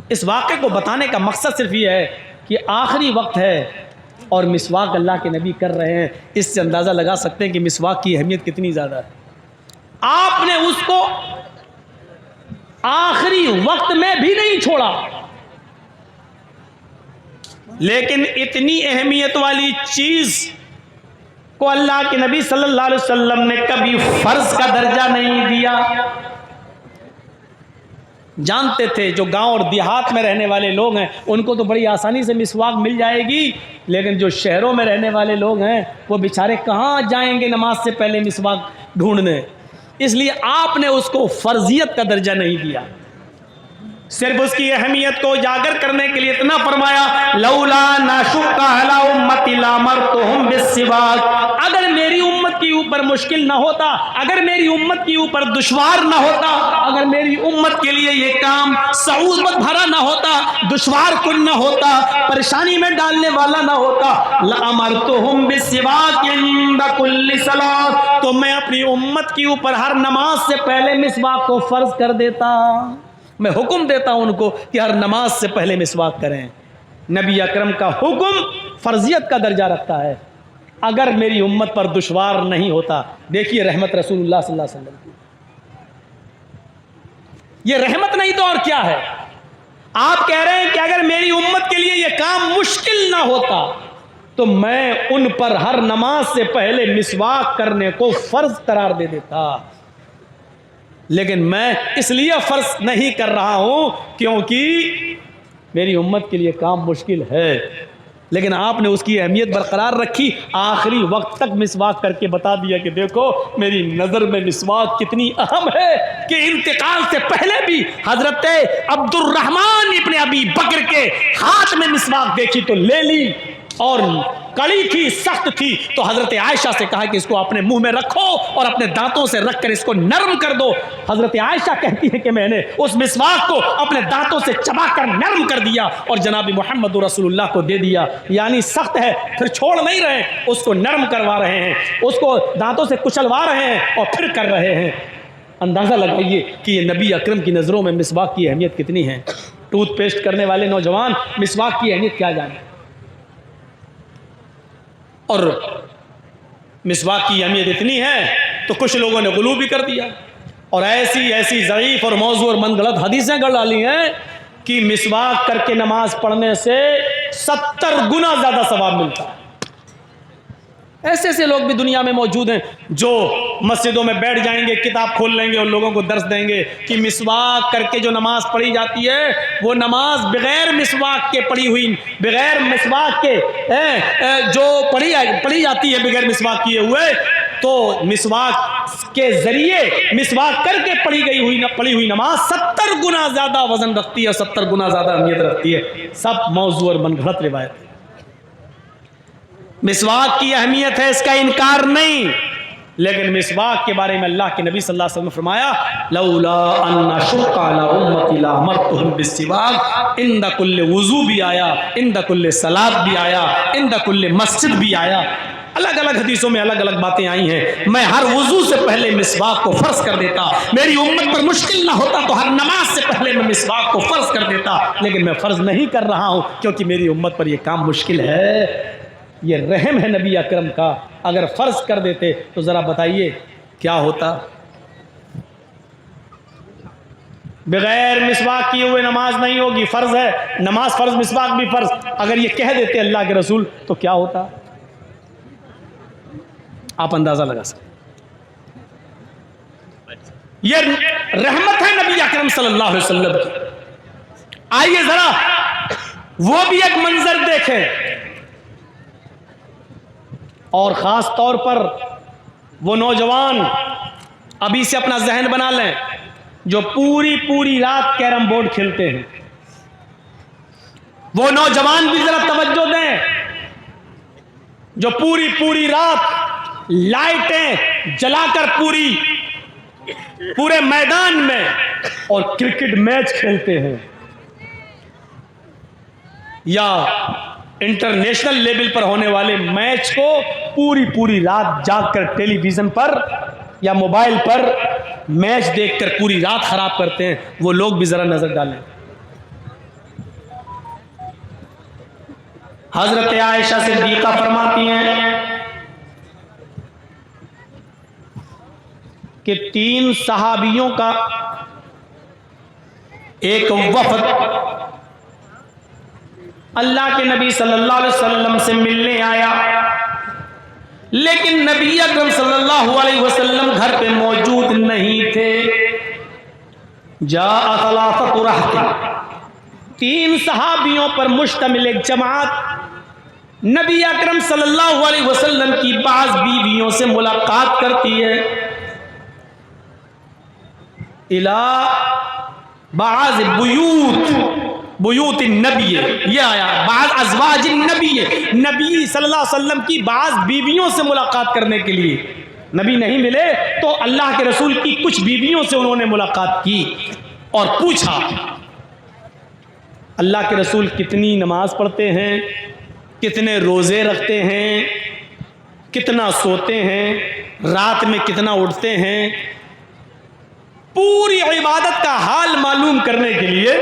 اس واقعے کو بتانے کا مقصد صرف یہ ہے کہ آخری وقت ہے اور مسواک اللہ کے نبی کر رہے ہیں، اس سے اندازہ لگا سکتے ہیں کہ مسواک کی اہمیت کتنی زیادہ ہے۔ آپ نے اس کو آخری وقت میں بھی نہیں چھوڑا، لیکن اتنی اہمیت والی چیز کو اللہ کے نبی صلی اللہ علیہ وسلم نے کبھی فرض کا درجہ نہیں دیا۔ جانتے تھے جو گاؤں اور دیہات میں رہنے والے لوگ ہیں ان کو تو بڑی آسانی سے مسواک مل جائے گی، لیکن جو شہروں میں رہنے والے لوگ ہیں وہ بیچارے کہاں جائیں گے نماز سے پہلے مسواک ڈھونڈنے، اس لیے آپ نے اس کو فرضیت کا درجہ نہیں دیا، صرف اس کی اہمیت کو اجاگر کرنے کے لیے اتنا فرمایا لولا نشق علی امتی لامرتہم بالسواک، اگر میری امت امت کے اوپر مشکل نہ ہوتا، اگر میری امت کے اوپر دشوار نہ ہوتا، اگر میری امت کے لیے یہ کام صعوبت بھرا نہ ہوتا، دشوار کن نہ ہوتا، پریشانی میں ڈالنے والا نہ ہوتا، لَأَمَرْتُهُمْ بِالسِّوَاكِ عِنْدَ كُلِّ صَلَاةٍ، تو میں اپنی امت کے اوپر ہر نماز سے پہلے مسواک کو فرض کر دیتا، میں حکم دیتا ہوں ان کو کہ ہر نماز سے پہلے مسواک کریں۔ نبی اکرم کا حکم فرضیت کا درجہ رکھتا ہے اگر میری امت پر دشوار نہیں ہوتا۔ دیکھیے رحمت رسول اللہ صلی اللہ علیہ وسلم کی، یہ رحمت نہیں تو اور کیا ہے؟ آپ کہہ رہے ہیں کہ اگر میری امت کے لیے یہ کام مشکل نہ ہوتا تو میں ان پر ہر نماز سے پہلے مسواک کرنے کو فرض قرار دے دیتا، لیکن میں اس لیے فرض نہیں کر رہا ہوں کیونکہ میری امت کے لیے کام مشکل ہے۔ لیکن آپ نے اس کی اہمیت برقرار رکھی، آخری وقت تک مسواک کر کے بتا دیا کہ دیکھو میری نظر میں مسواک کتنی اہم ہے کہ انتقال سے پہلے بھی حضرت عبد الرحمن ابن ابی بکر کے ہاتھ میں مسواک دیکھی تو لے لی، اور کڑی تھی، سخت تھی، تو حضرت عائشہ سے کہا کہ اس کو اپنے منہ میں رکھو اور اپنے دانتوں سے رکھ کر اس کو نرم کر دو۔ حضرت عائشہ کہتی ہے کہ میں نے اس مسواک کو اپنے دانتوں سے چبا کر نرم کر دیا اور جناب محمد رسول اللہ کو دے دیا، یعنی سخت ہے پھر چھوڑ نہیں رہے، اس کو نرم کروا رہے ہیں، اس کو دانتوں سے کچلوا رہے ہیں اور پھر کر رہے ہیں۔ اندازہ لگائیے کہ یہ نبی اکرم کی نظروں میں مسواک کی اہمیت کتنی ہے۔ ٹوتھ پیسٹ کرنے والے نوجوان مسواک کی اہمیت کیا جانیں، اور مسواک کی اہمیت اتنی ہے تو کچھ لوگوں نے غلو بھی کر دیا اور ایسی ضعیف اور موضوع اور من گھڑت حدیثیں گڑھ ڈالی ہیں کہ مسواک کر کے نماز پڑھنے سے 70 گنا زیادہ ثواب ملتا ہے۔ ایسے لوگ بھی دنیا میں موجود ہیں جو مسجدوں میں بیٹھ جائیں گے، کتاب کھول لیں گے اور لوگوں کو درس دیں گے کہ مسواک کر کے جو نماز پڑھی جاتی ہے وہ نماز بغیر مسواک کے پڑھی ہوئی، بغیر مسواک کے جو پڑھی جاتی ہے بغیر مسواک کیے ہوئے، تو مسواک کے ذریعے مسواک کر کے پڑھی ہوئی نماز 70 گنا زیادہ وزن رکھتی ہے اور 70 گنا زیادہ اہمیت رکھتی ہے۔ سب موضوع اور من گھڑت روایت ہے۔ مسواک کی اہمیت ہے، اس کا انکار نہیں، لیکن مسواک کے بارے میں اللہ کے نبی صلی اللہ علیہ وسلم نے فرمایا لولا ان اشق علی امتی لامرتهم بالسواک، عند کل وضو بھی آیا، عند کل صلاۃ بھی آیا، عند کل مسجد بھی آیا، الگ الگ حدیثوں میں الگ الگ باتیں آئی ہیں۔ میں ہر وضو سے پہلے مسواک کو فرض کر دیتا، میری امت پر مشکل نہ ہوتا تو ہر نماز سے پہلے میں مسواک کو فرض کر دیتا، لیکن میں فرض نہیں کر رہا ہوں کیونکہ میری امت پر یہ کام مشکل ہے۔ یہ رحم ہے نبی اکرم کا، اگر فرض کر دیتے تو ذرا بتائیے کیا ہوتا۔ بغیر مسواک کیے ہوئے نماز نہیں ہوگی، فرض ہے نماز، فرض مسواک بھی فرض، اگر یہ کہہ دیتے اللہ کے رسول تو کیا ہوتا، آپ اندازہ لگا سکتے۔ یہ رحمت ہے نبی اکرم صلی اللہ علیہ وسلم کی۔ آئیے ذرا وہ بھی ایک منظر دیکھیں، اور خاص طور پر وہ نوجوان ابھی سے اپنا ذہن بنا لیں جو پوری رات کیرم بورڈ کھیلتے ہیں، وہ نوجوان بھی ذرا توجہ دیں جو پوری رات لائٹیں جلا کر پورے میدان میں اور کرکٹ میچ کھیلتے ہیں، یا انٹرنیشنل لیول پر ہونے والے میچ کو پوری رات جاگ کر ٹیلی ویژن پر یا موبائل پر میچ دیکھ کر پوری رات خراب کرتے ہیں، وہ لوگ بھی ذرا نظر ڈالیں۔ حضرت عائشہ صدیقہ فرماتی ہیں کہ 3 صحابیوں کا ایک وفد اللہ کے نبی صلی اللہ علیہ وسلم سے ملنے آیا، لیکن نبی اکرم صلی اللہ علیہ وسلم گھر پہ موجود نہیں تھے۔ جاء 3 رہط، 3 صحابیوں پر مشتمل ایک جماعت نبی اکرم صلی اللہ علیہ وسلم کی بعض بیویوں سے ملاقات کرتی ہے، الی بعض بیوت النبی، یہ آیا بعض ازواج النبی، نبی صلی اللہ علیہ وسلم کی بعض بیویوں سے ملاقات کرنے کے لیے۔ نبی نہیں ملے تو اللہ کے رسول کی کچھ بیویوں سے انہوں نے ملاقات کی اور پوچھا اللہ کے رسول کتنی نماز پڑھتے ہیں، کتنے روزے رکھتے ہیں، کتنا سوتے ہیں، رات میں کتنا اٹھتے ہیں. پوری عبادت کا حال معلوم کرنے کے لیے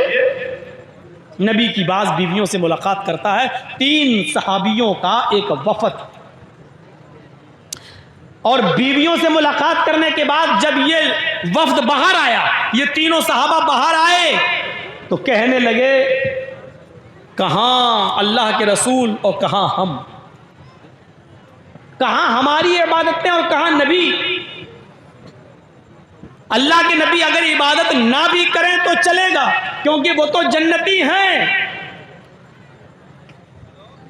نبی کی بعض بیویوں سے ملاقات کرتا ہے. 3 صحابیوں کا ایک وفد، اور بیویوں سے ملاقات کرنے کے بعد جب یہ وفد باہر آیا، یہ تینوں صحابہ باہر آئے تو کہنے لگے کہاں اللہ کے رسول اور کہاں ہم، کہاں ہماری عبادتیں اور کہاں نبی. اللہ کے نبی اگر عبادت نہ بھی کریں تو چلے گا کیونکہ وہ تو جنتی ہیں.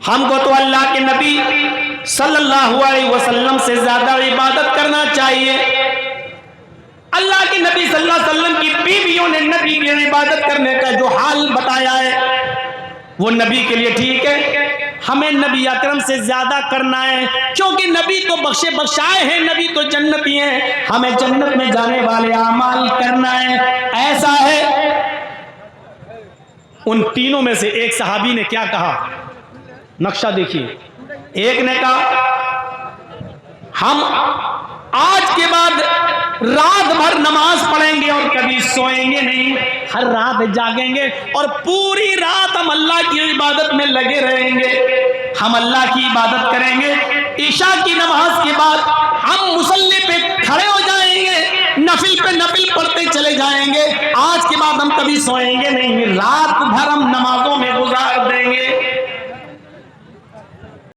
ہم کو تو اللہ کے نبی صلی اللہ علیہ وسلم سے زیادہ عبادت کرنا چاہیے. اللہ کے نبی صلی اللہ علیہ وسلم کی بیویوں نے نبی کی عبادت کرنے کا جو حال بتایا ہے وہ نبی کے لیے ٹھیک ہے. ہمیں نبی اکرم سے زیادہ کرنا ہے کیونکہ نبی تو بخشے بخشائے ہیں، نبی تو جنتی ہیں، ہمیں جنت میں جانے والے اعمال کرنا ہے. ایسا ہے. ان تینوں میں سے ایک صحابی نے کیا کہا، نقشہ دیکھیے. ایک نے کہا ہم آج کے بعد رات بھر نماز پڑھیں گے اور کبھی سوئیں گے نہیں، ہر رات جاگیں گے اور پوری رات ہم اللہ کی عبادت میں لگے رہیں گے. ہم اللہ کی عبادت کریں گے، عشاء کی نماز کے بعد ہم مصلی پہ کھڑے ہو جائیں گے، نفل پہ نفل پڑھتے چلے جائیں گے. آج کے بعد ہم کبھی سوئیں گے نہیں، رات بھر ہم نمازوں میں گزار دیں گے.